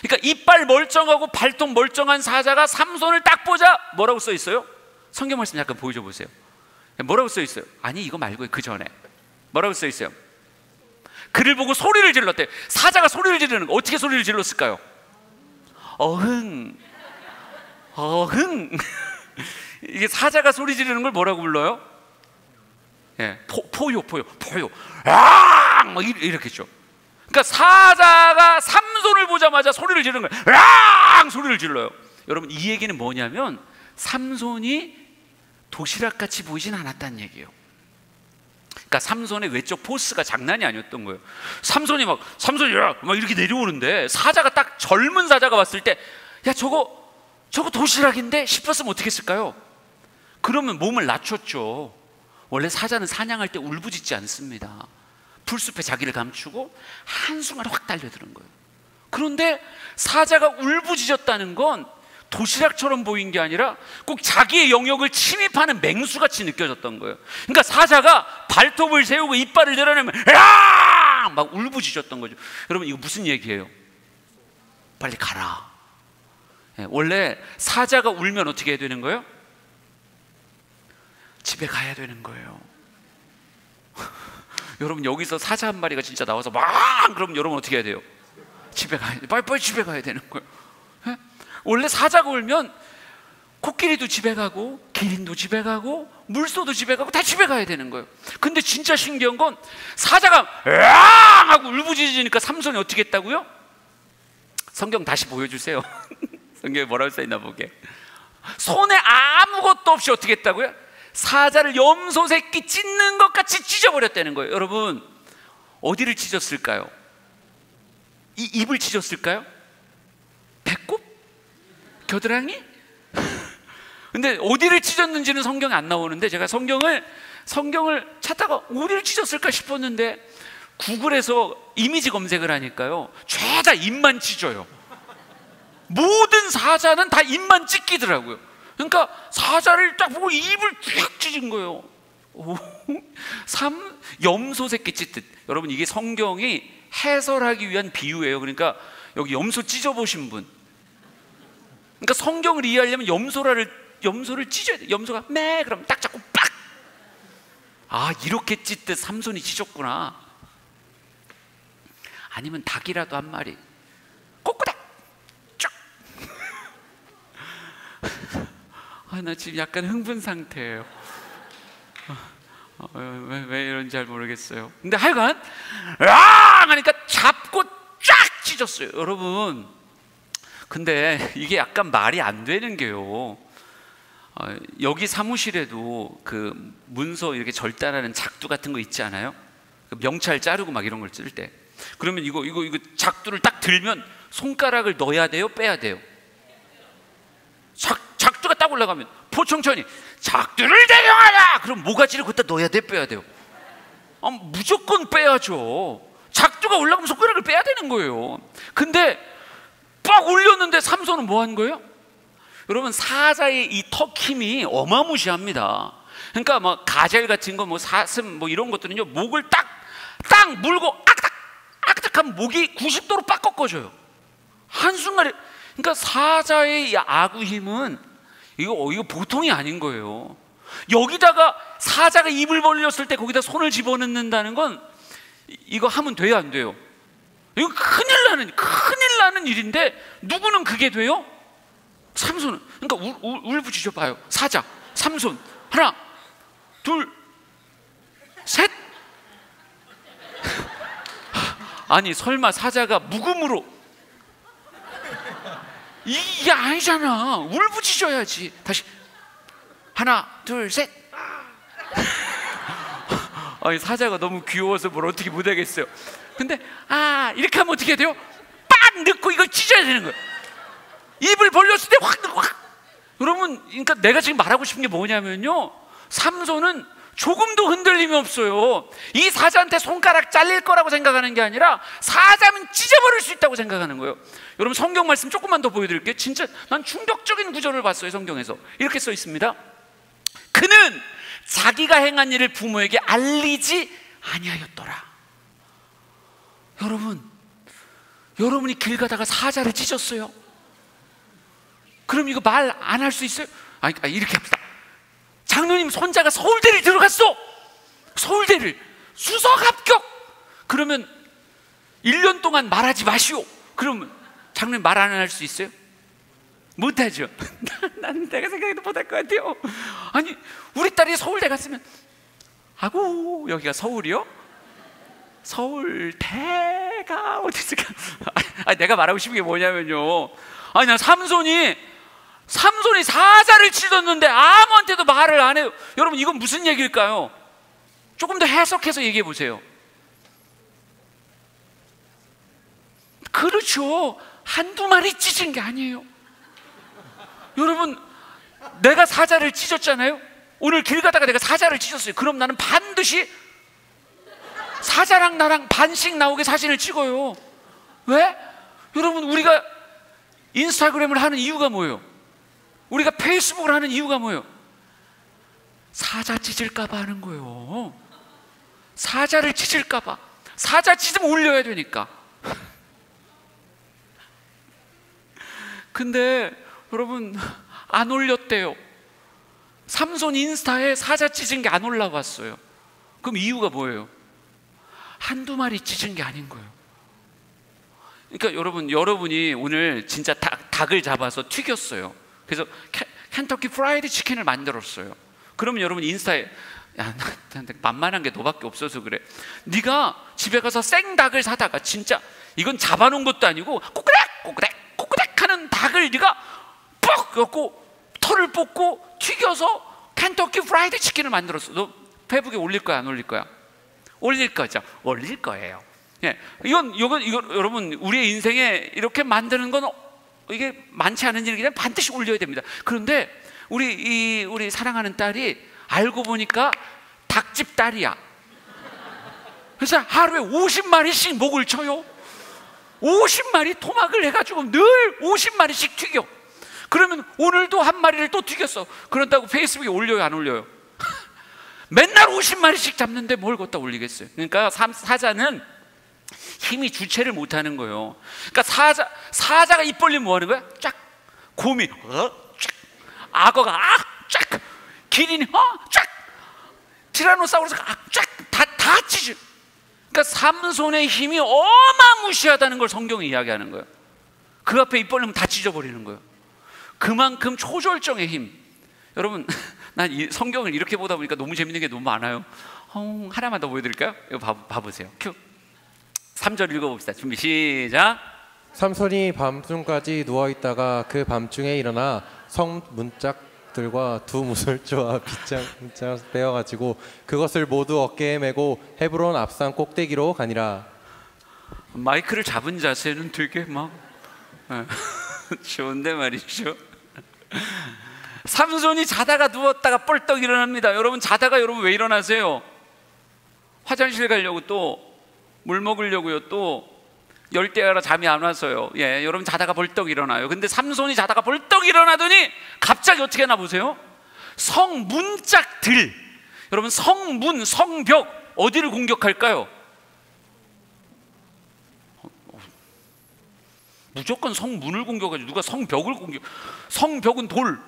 그러니까 이빨 멀쩡하고 발톱 멀쩡한 사자가 삼손을 딱 보자 뭐라고 써있어요? 성경 말씀 약간 보여줘 보세요. 뭐라고 써있어요? 아니 이거 말고 그 전에 뭐라고 써있어요? 그를 보고 소리를 질렀대. 사자가 소리를 지르는 거 어떻게 소리를 질렀을까요? 어흥. 이게 사자가 소리 지르는 걸 뭐라고 불러요? 예, 포요. 막 이렇게 했죠. 그러니까 사자가 삼손을 보자마자 소리를 지르는 거예요. 소리를 질러요. 여러분, 이 얘기는 뭐냐면 삼손이 도시락같이 보이진 않았다는 얘기예요. 그러니까 삼손의 외적 포스가 장난이 아니었던 거예요. 삼손이 막 이렇게 내려오는데 사자가 딱 젊은 사자가 봤을 때 야, 저거 도시락인데 싶었으면 어떻게 했을까요? 그러면 몸을 낮췄죠. 원래 사자는 사냥할 때 울부짖지 않습니다. 풀숲에 자기를 감추고 한순간에 확 달려드는 거예요. 그런데 사자가 울부짖었다는 건 도시락처럼 보인 게 아니라 꼭 자기의 영역을 침입하는 맹수같이 느껴졌던 거예요. 그러니까 사자가 발톱을 세우고 이빨을 드러내면 막 울부짖었던 거죠. 여러분, 이거 무슨 얘기예요? 빨리 가라. 원래 사자가 울면 어떻게 해야 되는 거예요? 집에 가야 되는 거예요. 여러분, 여기서 사자 한 마리가 진짜 나와서 그럼 여러분 어떻게 해야 돼요? 집에 가야 돼. 빨리 집에 가야 되는 거예요. 원래 사자가 울면 코끼리도 집에 가고 기린도 집에 가고 물소도 집에 가고 다 집에 가야 되는 거예요. 근데 진짜 신기한 건 사자가 하고 울부짖으니까 삼손이 어떻게 했다고요? 성경 다시 보여주세요. 성경에 뭐라고 써있나 보게. 손에 아무것도 없이 어떻게 했다고요? 사자를 염소 새끼 찢는 것 같이 찢어버렸다는 거예요. 여러분, 어디를 찢었을까요? 이 입을 찢었을까요? 배꼽? 겨드랑이? 근데 어디를 찢었는지는 성경에 안 나오는데 제가 성경을 찾다가 어디를 찢었을까 싶었는데 구글에서 이미지 검색을 하니까요, 죄다 입만 찢어요. 모든 사자는 다 입만 찢기더라고요. 그러니까 사자를 딱 보고 입을 쫙 찢은 거예요. 염소 새끼 찢듯. 여러분, 이게 성경이 해설하기 위한 비유예요. 그러니까 여기 염소 찢어보신 분, 그러니까 성경을 이해하려면 염소를 찢어야 돼. 염소가 매 그럼 딱 잡고 빡. 이렇게 찢듯 삼손이 찢었구나. 아니면 닭이라도 한 마리 꼬꼬닥 쫙. 나 지금 약간 흥분 상태예요. 왜 이런지 잘 모르겠어요. 근데 하여간 하니까 잡고 쫙 찢었어요. 여러분, 근데 이게 약간 말이 안 되는 게요, 여기 사무실에도 그 문서 이렇게 절단하는 작두 같은 거 있지 않아요? 명찰 자르고 막 이런 걸 쓸 때, 그러면 이거 작두를 딱 들면 손가락을 넣어야 돼요, 빼야 돼요? 작두가 딱 올라가면 포청천이 작두를 대령하라! 그럼 모가지를 거기다 넣어야 돼, 빼야 돼요? 무조건 빼야죠. 작두가 올라가면 손가락을 빼야 되는 거예요. 근데 빡 올렸는데 삼손은 뭐 한 거예요? 여러분, 사자의 이 턱 힘이 어마무시합니다. 그러니까 뭐 가젤 같은 거, 뭐 사슴 뭐 이런 것들은요, 목을 딱 물고 악딱하면 목이 90도로 빡 꺾어져요. 한순간에. 그러니까 사자의 이 아구 힘은 이거 보통이 아닌 거예요. 여기다가 사자가 입을 벌렸을 때 거기다 손을 집어넣는다는 건 이거 하면 돼요, 안 돼요? 이거 큰일 나는 일인데 누구는 그게 돼요? 삼손은. 그러니까 울부짖어 봐요. 사자, 삼손, 하나, 둘, 셋. 아니, 설마 사자가 묵음으로? 이게 아니잖아. 울부짖어야지. 다시 하나, 둘, 셋. 아니, 사자가 너무 귀여워서 뭘 어떻게 못하겠어요. 근데 이렇게 하면 어떻게 돼요? 빡 넣고 이걸 찢어야 되는 거예요. 입을 벌렸을 때 확 넣고 여러분, 그러니까 내가 지금 말하고 싶은 게 뭐냐면요, 삼손은 조금도 흔들림이 없어요. 이 사자한테 손가락 잘릴 거라고 생각하는 게 아니라 사자면 찢어버릴 수 있다고 생각하는 거예요. 여러분, 성경 말씀 조금만 더 보여드릴게요. 진짜 난 충격적인 구절을 봤어요. 성경에서 이렇게 써 있습니다. 그는 자기가 행한 일을 부모에게 알리지 아니하였더라. 여러분이 길 가다가 사자를 찢었어요. 그럼 이거 말 안 할 수 있어요? 이렇게 합시다. 장로님 손자가 서울대를 들어갔어. 서울대를 수석 합격. 그러면 1년 동안 말하지 마시오. 그러면 장로님 말 안 할 수 있어요? 못하죠. 나는 내가 생각해도 못할 것 같아요. 아니, 우리 딸이 서울대 갔으면 아구, 여기가 서울이요? 서울 대가 어디 있을까? 내가 말하고 싶은 게 뭐냐면요, 아니 나 삼손이 사자를 찢었는데 아무한테도 말을 안 해요. 여러분 이건 무슨 얘기일까요? 조금 더 해석해서 얘기해 보세요. 그렇죠, 한두 마리 찢은 게 아니에요. 여러분, 내가 사자를 찢었잖아요. 오늘 길 가다가 내가 사자를 찢었어요. 그럼 나는 반드시 사자랑 나랑 반씩 나오게 사진을 찍어요. 왜? 여러분, 우리가 인스타그램을 하는 이유가 뭐예요? 우리가 페이스북을 하는 이유가 뭐예요? 사자 찢을까 봐 하는 거예요. 사자를 찢을까 봐. 사자 찢으면 올려야 되니까. 근데 여러분, 안 올렸대요. 삼손 인스타에 사자 찢은 게 안 올라왔어요. 그럼 이유가 뭐예요? 한두 마리 찢은 게 아닌 거예요. 그러니까 여러분이 오늘 진짜 닭을 잡아서 튀겼어요. 그래서 켄터키 프라이드 치킨을 만들었어요. 그러면 여러분 인스타에, 야, 나한테 만만한 게 너밖에 없어서 그래. 네가 집에 가서 생닭을 사다가, 진짜 이건 잡아놓은 것도 아니고 꼬그렉 하는 닭을 네가 뻑 엮고 털을 뽑고 튀겨서 켄터키 프라이드 치킨을 만들었어. 너 페이북에 올릴 거야, 안 올릴 거야? 올릴 거죠. 올릴 거예요. 예, 이건 여러분, 우리의 인생에 이렇게 만드는 건 이게 많지 않은 일이기 때문에 반드시 올려야 됩니다. 그런데 우리 사랑하는 딸이 알고 보니까 닭집 딸이야. 그래서 하루에 50마리씩 목을 쳐요. 50마리 토막을 해가지고 늘 50마리씩 튀겨. 그러면 오늘도 한 마리를 또 튀겼어. 그런다고 페이스북에 올려요, 안 올려요? 맨날 50마리씩 잡는데 뭘 갖다 올리겠어요? 그러니까 사자는 힘이 주체를 못하는 거예요. 그러니까 사자가 입 벌리면 뭐 하는 거야? 쫙. 곰이 쫙. 악어가 쫙. 기린이 쫙. 티라노사우루스가 쫙. 다 찢어. 그러니까 삼손의 힘이 어마무시하다는 걸 성경이 이야기하는 거예요. 그 앞에 입 벌리면 다 찢어버리는 거예요. 그만큼 초절정의 힘. 여러분, 난 이 성경을 이렇게 보다 보니까 너무 재밌는 게 너무 많아요. 하나만 더 보여드릴까요? 이거 봐보세요. 큐. 3절 읽어봅시다. 준비 시작. 삼손이 밤중까지 누워있다가 그 밤중에 일어나 성 문짝들과 두 무술조와 빗장을 빼어가지고 그것을 모두 어깨에 메고 헤브론 앞산 꼭대기로 가니라. 마이크를 잡은 자세는 되게 막 좋은데 말이죠. 삼손이 자다가 누웠다가 뻘떡 일어납니다. 여러분, 자다가 여러분 왜 일어나세요? 화장실 가려고, 또 물 먹으려고요, 또 열대야라 잠이 안 와서요. 예, 여러분 자다가 벌떡 일어나요. 근데 삼손이 자다가 벌떡 일어나더니 갑자기 어떻게 하나 보세요? 성문짝들. 여러분, 성문, 성벽 어디를 공격할까요? 무조건 성문을 공격하지. 누가 성벽을 공격? 성벽은 돌,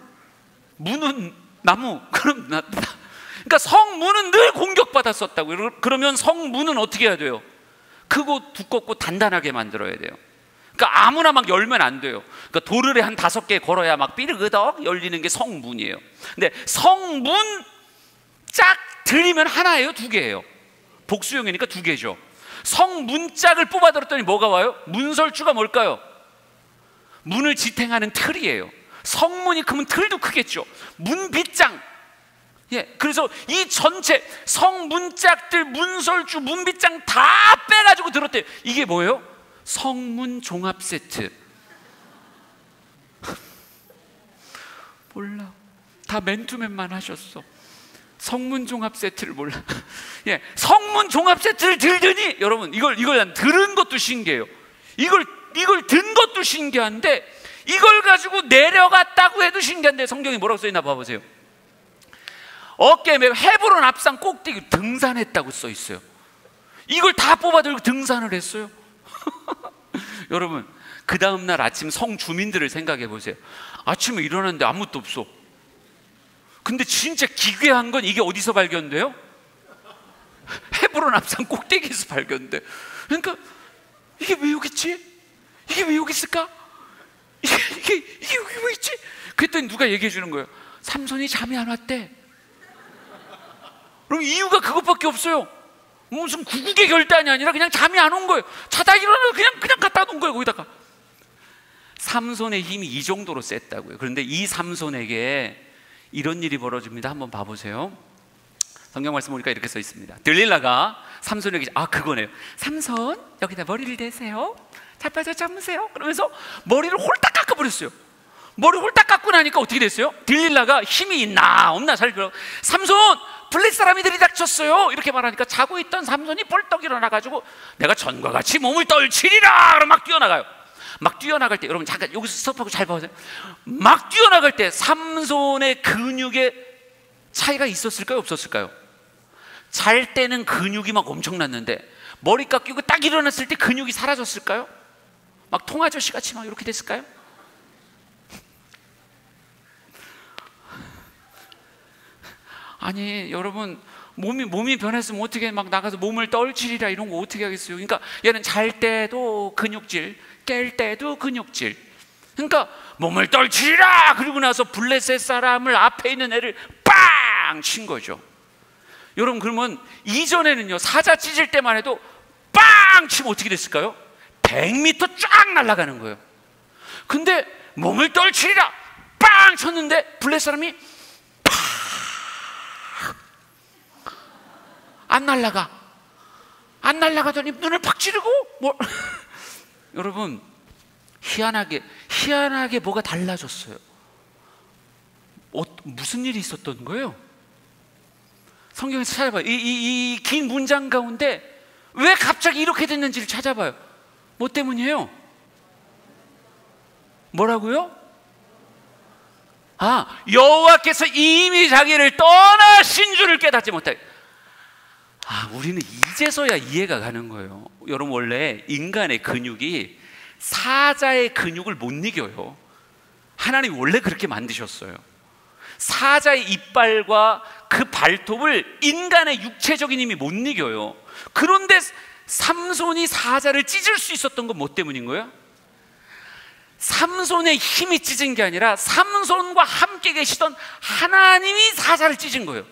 문은 나무. 그러니까 성문은 늘 공격받았었다고요. 그러면 성문은 어떻게 해야 돼요? 크고 두껍고 단단하게 만들어야 돼요. 그러니까 아무나 막 열면 안 돼요. 그러니까 도르래 한 5개 걸어야 막 삐르그덕 열리는 게 성문이에요. 근데 성문 짝 들이면 하나예요, 2개예요? 복수형이니까 2개죠. 성문짝을 뽑아들었더니 뭐가 와요? 문설주가 뭘까요? 문을 지탱하는 틀이에요. 성문이 크면 틀도 크겠죠. 문빗장. 예, 그래서 이 전체 성문짝들, 문설주, 문빗장 다 빼가지고 들었대요. 이게 뭐예요? 성문 종합 세트. 몰라. 다 맨투맨만 하셨어. 성문 종합 세트를 몰라. 예, 성문 종합 세트를 들더니 여러분, 이걸 들은 것도 신기해요. 이걸 든 것도 신기한데, 이걸 가지고 내려갔다고 해도 신기한데, 성경이 뭐라고 써있나 봐보세요. 어깨에 메고 헤브론 앞산 꼭대기 등산했다고 써있어요. 이걸 다 뽑아들고 등산을 했어요. 여러분, 그 다음날 아침 성 주민들을 생각해 보세요. 아침에 일어났는데 아무것도 없어. 근데 진짜 기괴한 건 이게 어디서 발견돼요? 헤브론 앞산 꼭대기에서 발견돼. 그러니까 이게 왜 여기 있지? 이게 왜 여기 있을까? 이게 여기 왜 있지? 그랬더니 누가 얘기해 주는 거예요. 삼손이 잠이 안 왔대. 그럼 이유가 그것밖에 없어요. 무슨 구국의 결단이 아니라 그냥 잠이 안 온 거예요. 자다 일어나서 그냥 갖다 놓은 거예요, 거기다가. 삼손의 힘이 이 정도로 셌다고요. 그런데 이 삼손에게 이런 일이 벌어집니다. 한번 봐보세요. 성경 말씀 보니까 이렇게 써 있습니다. 들릴라가 삼손에게 그거네요. 삼손, 여기다 머리를 대세요. 자빠져 잡으세요. 그러면서 머리를 홀딱 깎아버렸어요. 머리 홀딱 깎고 나니까 어떻게 됐어요? 들릴라가 힘이 있나 없나 살펴. 삼손, 블레셋 사람이 들이닥쳤어요. 이렇게 말하니까 자고 있던 삼손이 벌떡 일어나가지고 내가 전과 같이 몸을 떨치리라. 그럼 막 뛰어나가요. 막 뛰어나갈 때, 여러분 잠깐 여기서 스톱하고 잘 봐보세요. 막 뛰어나갈 때 삼손의 근육에 차이가 있었을까요, 없었을까요? 잘 때는 근육이 막 엄청났는데 머리 깎이고 딱 일어났을 때 근육이 사라졌을까요? 막 통아저씨 같이 막 이렇게 됐을까요? 아니 여러분, 몸이 변했으면 어떻게 막 나가서 몸을 떨치리라 이런 거 어떻게 하겠어요? 그러니까 얘는 잘 때도 근육질, 깰 때도 근육질. 그러니까 몸을 떨치리라 그러고 나서 블레셋 사람을 앞에 있는 애를 빵 친 거죠. 여러분 그러면 이전에는요, 사자 찢을 때만 해도 빵 치면 어떻게 됐을까요? 100m 쫙 날아가는 거예요. 근데 몸을 떨치리라 빵 쳤는데 블레셋 사람이 안 날아가더니 눈을 팍 찌르고 여러분 희한하게 뭐가 달라졌어요. 무슨 일이 있었던 거예요? 성경에서 찾아봐요. 이 긴 문장 가운데 왜 갑자기 이렇게 됐는지를 찾아봐요. 뭐 때문이에요? 뭐라고요? 여호와께서 이미 자기를 떠나신 줄을 깨닫지 못하게. 우리는 이제서야 이해가 가는 거예요. 여러분 원래 인간의 근육이 사자의 근육을 못 이겨요. 하나님이 원래 그렇게 만드셨어요. 사자의 이빨과 그 발톱을 인간의 육체적인 힘이 못 이겨요. 그런데 삼손이 사자를 찢을 수 있었던 건 뭐 때문인 거예요? 삼손의 힘이 찢은 게 아니라 삼손과 함께 계시던 하나님이 사자를 찢은 거예요.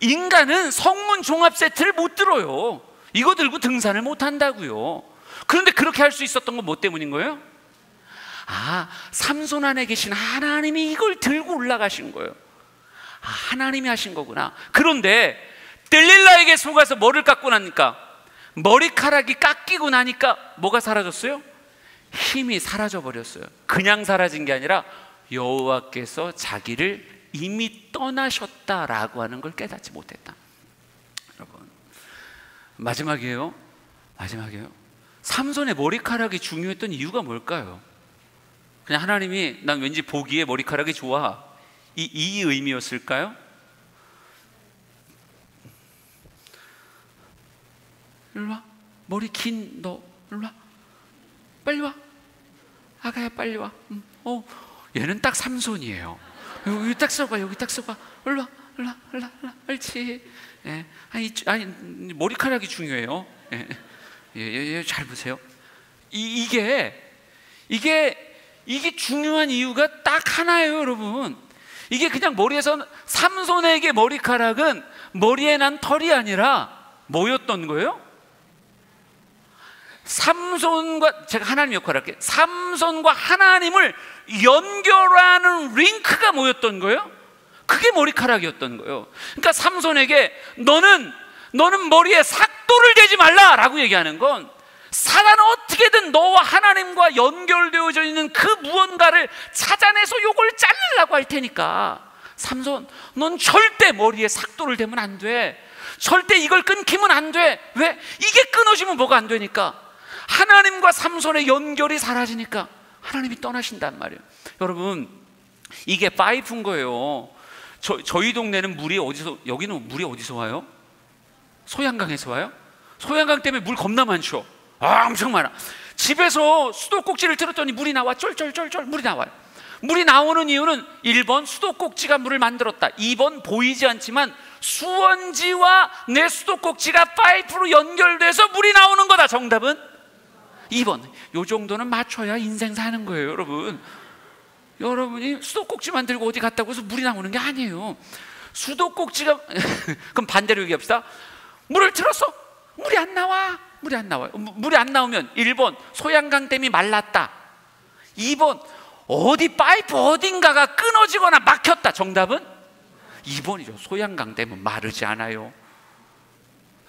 인간은 성문 종합 세트를 못 들어요. 이거 들고 등산을 못 한다고요. 그런데 그렇게 할 수 있었던 건 뭐 때문인 거예요? 삼손 안에 계신 하나님이 이걸 들고 올라가신 거예요. 하나님이 하신 거구나. 그런데 들릴라에게 속아서 머리를 깎고 나니까, 머리카락이 깎이고 나니까 뭐가 사라졌어요? 힘이 사라져 버렸어요. 그냥 사라진 게 아니라 여호와께서 자기를 이미 떠나셨다라고 하는 걸 깨닫지 못했다. 여러분 마지막이에요. 삼손의 머리카락이 중요했던 이유가 뭘까요? 그냥 하나님이 난 왠지 보기에 머리카락이 좋아, 이 의미였을까요? 일로 와. 머리 긴 너 일로 와. 빨리 와. 아가야 빨리 와. 얘는 딱 삼손이에요. 여기 딱 써봐. 여기 딱 써봐. 일로 와. 옳지. 아니 머리카락이 중요해요. 잘 보세요. 이게 중요한 이유가 딱 하나예요, 여러분. 이게 그냥 머리에서 삼손에게 머리카락은 머리에 난 털이 아니라 뭐였던 거예요? 삼손과, 제가 하나님 역할을 할게요. 삼손과 하나님을 연결하는 링크가 뭐였던 거예요? 그게 머리카락이었던 거예요. 그러니까 삼손에게 너는 머리에 삭도를 대지 말라라고 얘기하는 건, 사단은 어떻게든 너와 하나님과 연결되어져 있는 그 무언가를 찾아내서 요걸 자르려고 할 테니까, 삼손 넌 절대 머리에 삭도를 대면 안 돼. 절대 이걸 끊기면 안 돼. 왜? 이게 끊어지면 뭐가 안 되니까, 하나님과 삼손의 연결이 사라지니까 하나님이 떠나신단 말이에요. 여러분 이게 파이프인 거예요. 저희 동네는 여기는 물이 어디서 와요? 소양강에서 와요? 소양강 때문에 물 겁나 많죠. 엄청 많아. 집에서 수도꼭지를 틀었더니 물이 나와. 쫄쫄쫄쫄 물이 나와요. 물이 나오는 이유는 1번 수도꼭지가 물을 만들었다, 2번 보이지 않지만 수원지와 내 수도꼭지가 파이프로 연결돼서 물이 나오는 거다. 정답은 2번. 요 정도는 맞춰야 인생 사는 거예요, 여러분. 여러분이 수도꼭지 만들고 어디 갔다고 해서 물이 나오는 게 아니에요. 수도꼭지가 그럼 반대로 얘기합시다. 물을 틀었어. 물이 안 나와. 물이 안 나와요. 물이 안 나오면 1번 소양강 댐이 말랐다. 2번 어디 파이프 어딘가가 끊어지거나 막혔다. 정답은 2번이죠. 소양강 댐은 마르지 않아요.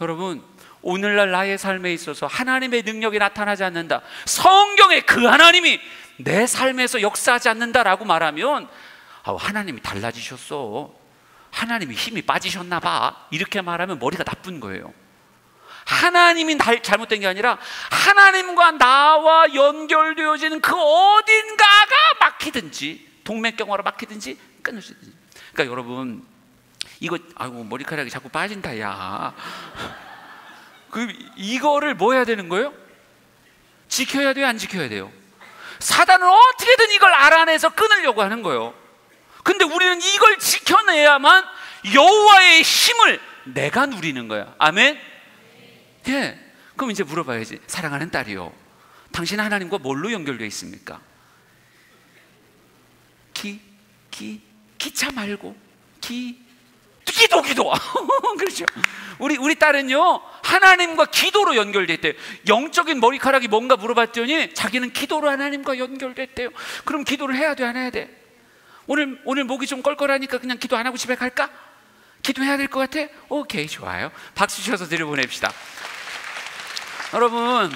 여러분, 오늘날 나의 삶에 있어서 하나님의 능력이 나타나지 않는다, 성경에 그 하나님이 내 삶에서 역사하지 않는다라고 말하면 하나님이 달라지셨어, 하나님이 힘이 빠지셨나 봐, 이렇게 말하면 머리가 나쁜 거예요. 하나님이 잘못된 게 아니라 하나님과 나와 연결되어지는 그 어딘가가 막히든지 동맥경화로 막히든지 끊어지든지. 그러니까 여러분, 이거 머리카락이 자꾸 빠진다 야 이거를 뭐 해야 되는 거예요? 지켜야 돼요, 안 지켜야 돼요? 사단은 어떻게든 이걸 알아내서 끊으려고 하는 거예요. 근데 우리는 이걸 지켜내야만 여호와의 힘을 내가 누리는 거야. 아멘? 예. 그럼 이제 물어봐야지. 사랑하는 딸이요, 당신 하나님과 뭘로 연결되어 있습니까? 기차 말고 기도 그렇죠. 우리 딸은요, 하나님과 기도로 연결됐대요. 영적인 머리카락이 뭔가 물어봤더니 자기는 기도로 하나님과 연결됐대요. 그럼 기도를 해야 돼, 안 해야 돼? 오늘 목이 좀 껄껄하니까 그냥 기도 안 하고 집에 갈까? 기도해야 될 것 같아? 오케이, 좋아요. 박수 쳐서 들여보냅시다. 여러분,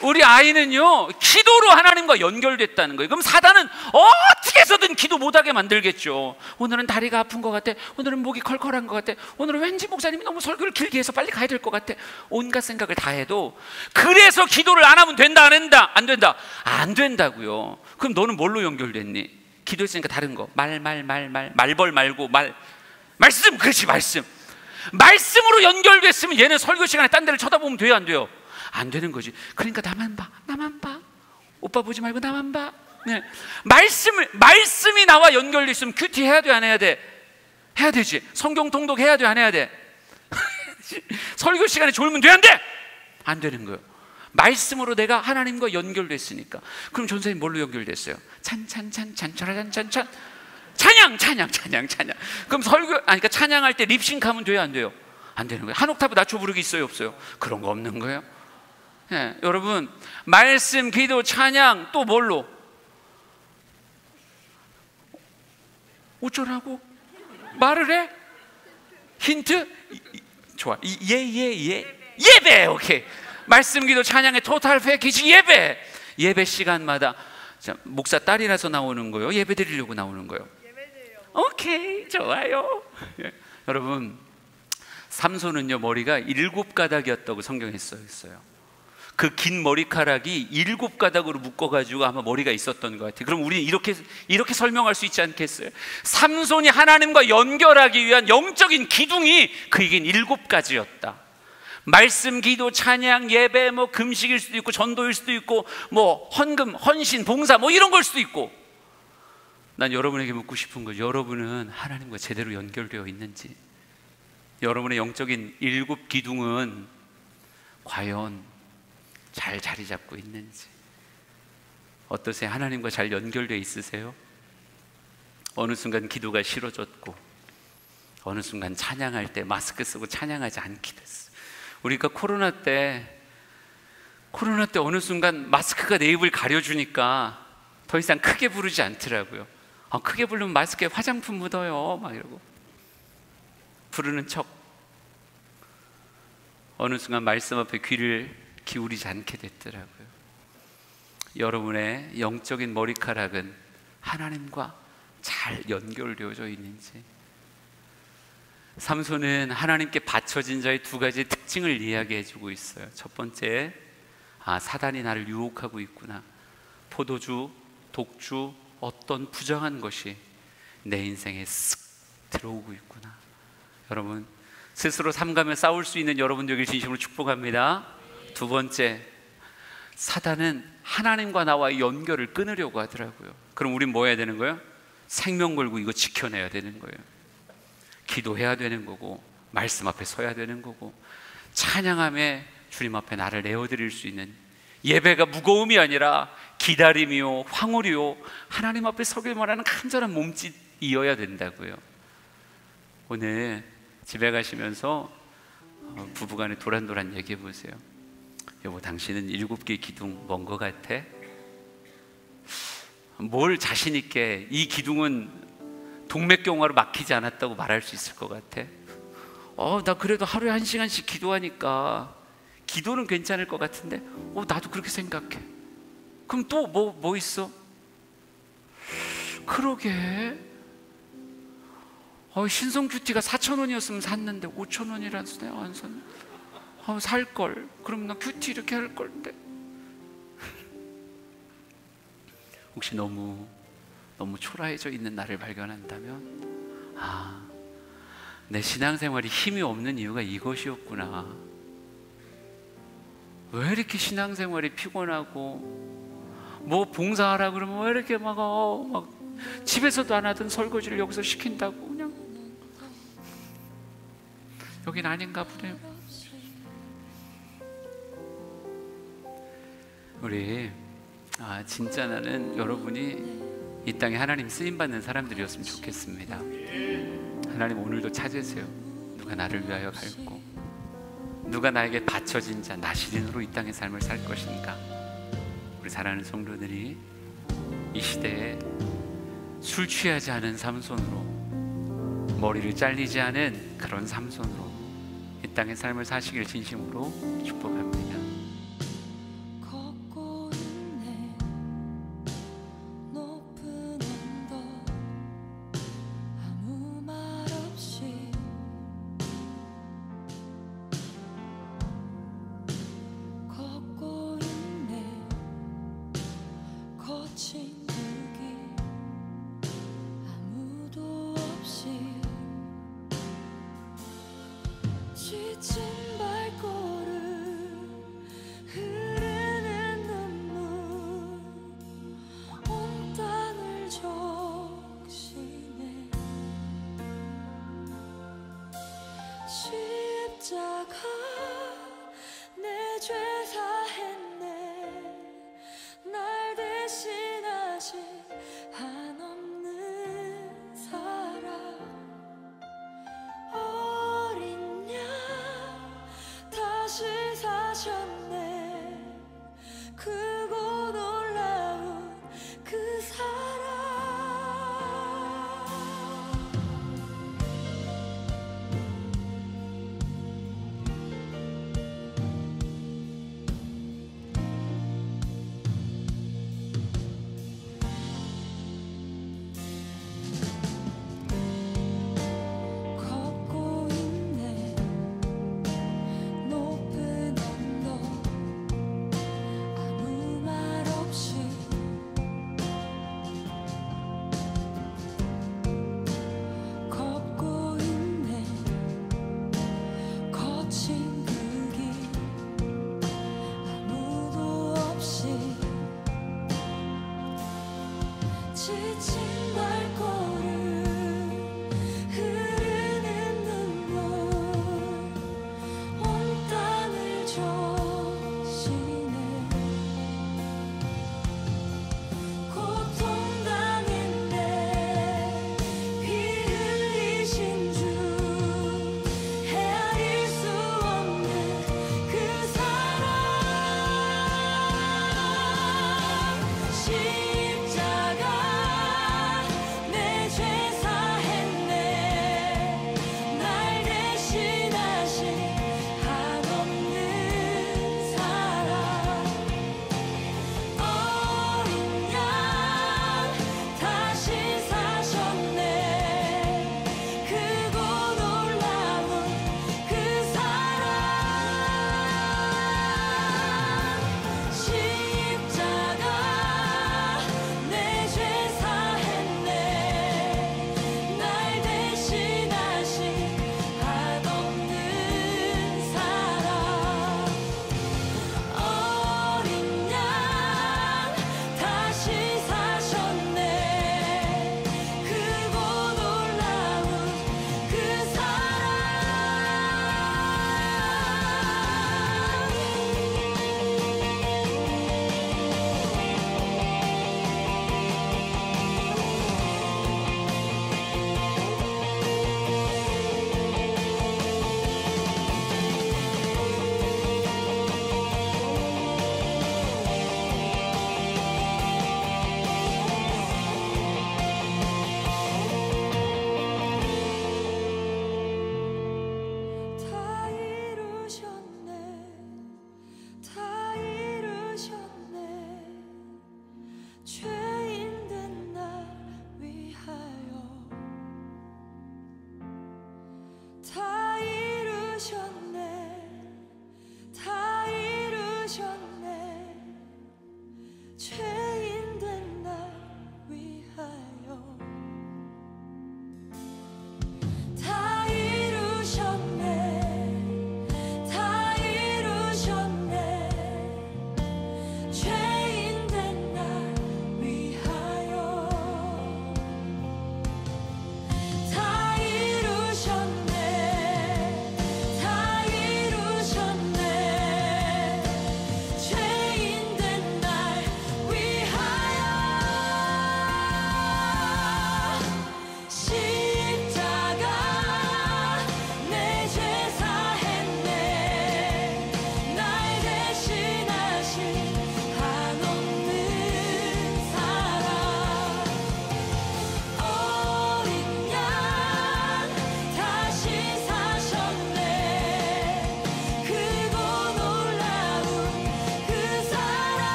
우리 아이는요, 기도로 하나님과 연결됐다는 거예요. 그럼 사단은 어떻게 해서든 기도 못하게 만들겠죠. 오늘은 다리가 아픈 것 같아, 오늘은 목이 컬컬한 것 같아, 오늘은 왠지 목사님이 너무 설교를 길게 해서 빨리 가야 될 것 같아, 온갖 생각을 다 해도 그래서 기도를 안 하면 된다, 안 된다? 안 된다. 안 된다고요. 그럼 너는 뭘로 연결됐니? 기도했으니까 다른 거, 말벌 말고 말씀. 그렇지, 말씀으로 연결됐으면 얘는 설교 시간에 딴 데를 쳐다보면 돼요, 안 돼요? 안 되는 거지. 그러니까 나만 봐. 오빠 보지 말고 나만 봐. 네. 말씀이 나와 연결돼 있으면 큐티 해야 돼, 안 해야 돼? 해야 되지. 성경 통독 해야 돼, 안 해야 돼? 설교 시간에 졸면 돼, 안 돼? 안 되는 거예요. 말씀으로 내가 하나님과 연결됐으니까. 그럼 전사님 뭘로 연결됐어요? 찬찬 찬양. 그럼 그러니까 찬양할 때 립싱크하면 돼요, 안 돼요? 안 되는 거예요. 한 옥타브 낮춰 부르기 있어요, 없어요? 그런 거 없는 거예요. 예, 여러분, 말씀, 기도, 찬양, 또 뭘로? 어쩌라고? 말을 해? 힌트? 좋아. 예배. 오케이. 말씀, 기도, 찬양의 토탈 패키지 예배 시간마다. 자, 목사 딸이라서 나오는 거예요? 예배 드리려고 나오는 거예요? 오케이, 좋아요. 예. 여러분, 삼손은요, 머리가 7가닥이었다고 성경에 써 있어요. 그 긴 머리카락이 7가닥으로 묶어가지고 아마 머리가 있었던 것 같아요. 그럼 우리는 이렇게 설명할 수 있지 않겠어요? 삼손이 하나님과 연결하기 위한 영적인 기둥이 그에겐 7가지였다. 말씀, 기도, 찬양, 예배, 금식일 수도 있고 전도일 수도 있고 헌금, 헌신, 봉사 이런 걸 수도 있고. 난 여러분에게 묻고 싶은 거죠. 여러분은 하나님과 제대로 연결되어 있는지, 여러분의 영적인 7기둥은 과연 잘 자리 잡고 있는지. 어떠세요? 하나님과 잘 연결되어 있으세요? 어느 순간 기도가 싫어졌고, 어느 순간 찬양할 때 마스크 쓰고 찬양하지 않게 됐어요. 우리가 코로나 때 어느 순간 마스크가 내 입을 가려주니까 더 이상 크게 부르지 않더라고요. 크게 부르면 마스크에 화장품 묻어요 막 이러고 부르는 척. 어느 순간 말씀 앞에 귀를 기울이지 않게 됐더라고요. 여러분의 영적인 머리카락은 하나님과 잘 연결되어져 있는지. 삼손은 하나님께 바쳐진 자의 2가지 특징을 이야기해주고 있어요. 첫 번째, 사단이 나를 유혹하고 있구나. 포도주, 독주, 어떤 부정한 것이 내 인생에 쓱 들어오고 있구나. 여러분, 스스로 삼가며 싸울 수 있는 여러분 되길 진심으로 축복합니다. 2번째, 사단은 하나님과 나와의 연결을 끊으려고 하더라고요. 그럼 우린 뭐 해야 되는 거예요? 생명 걸고 이거 지켜내야 되는 거예요. 기도해야 되는 거고, 말씀 앞에 서야 되는 거고, 찬양하며 주님 앞에 나를 내어드릴 수 있는, 예배가 무거움이 아니라 기다림이요, 황홀이요, 하나님 앞에 서길 말하는 간절한 몸짓이어야 된다고요. 오늘 집에 가시면서 부부간에 도란도란 얘기해 보세요. 여보, 당신은 7개 기둥 먼 것 같아? 뭘 자신 있게 이 기둥은 동맥경화로 막히지 않았다고 말할 수 있을 것 같아? 나 그래도 하루에 1시간씩 기도하니까 기도는 괜찮을 것 같은데 나도 그렇게 생각해. 그럼 또 뭐 있어? 그러게, 신성 큐티가 4,000원이었으면 샀는데 5,000원이라서 안 샀네. 살걸. 그럼 나 큐티 이렇게 할 걸인데. 혹시 너무 초라해져 있는 나를 발견한다면, 내 신앙생활이 힘이 없는 이유가 이것이었구나. 왜 이렇게 신앙생활이 피곤하고, 뭐 봉사하라 그러면 왜 이렇게 막 집에서도 안 하던 설거지를 여기서 시킨다고. 그냥 여긴 아닌가 보네요. 우리 진짜 나는 여러분이 이 땅에 하나님 쓰임받는 사람들이었으면 좋겠습니다. 하나님 오늘도 찾으세요. 누가 나를 위하여 갈고, 누가 나에게 바쳐진 자 나시린으로 이 땅의 삶을 살 것인가. 우리 사랑하는 성도들이 이 시대에 술 취하지 않은 삼손으로, 머리를 잘리지 않은 그런 삼손으로 이 땅의 삶을 사시길 진심으로 축복합니다. 지친 발걸음 흐르는 눈물 온 땅을 적시네. 십자가 내 죄 사했네. 날 대신하신 한없는 사랑. 다시 사셨네. 크고 놀라운 그 사랑. 걷고 있네. 높은 언덕 아무 말 없이. 걷고 있네. 거친 그 길 아무도 없이. 지친 발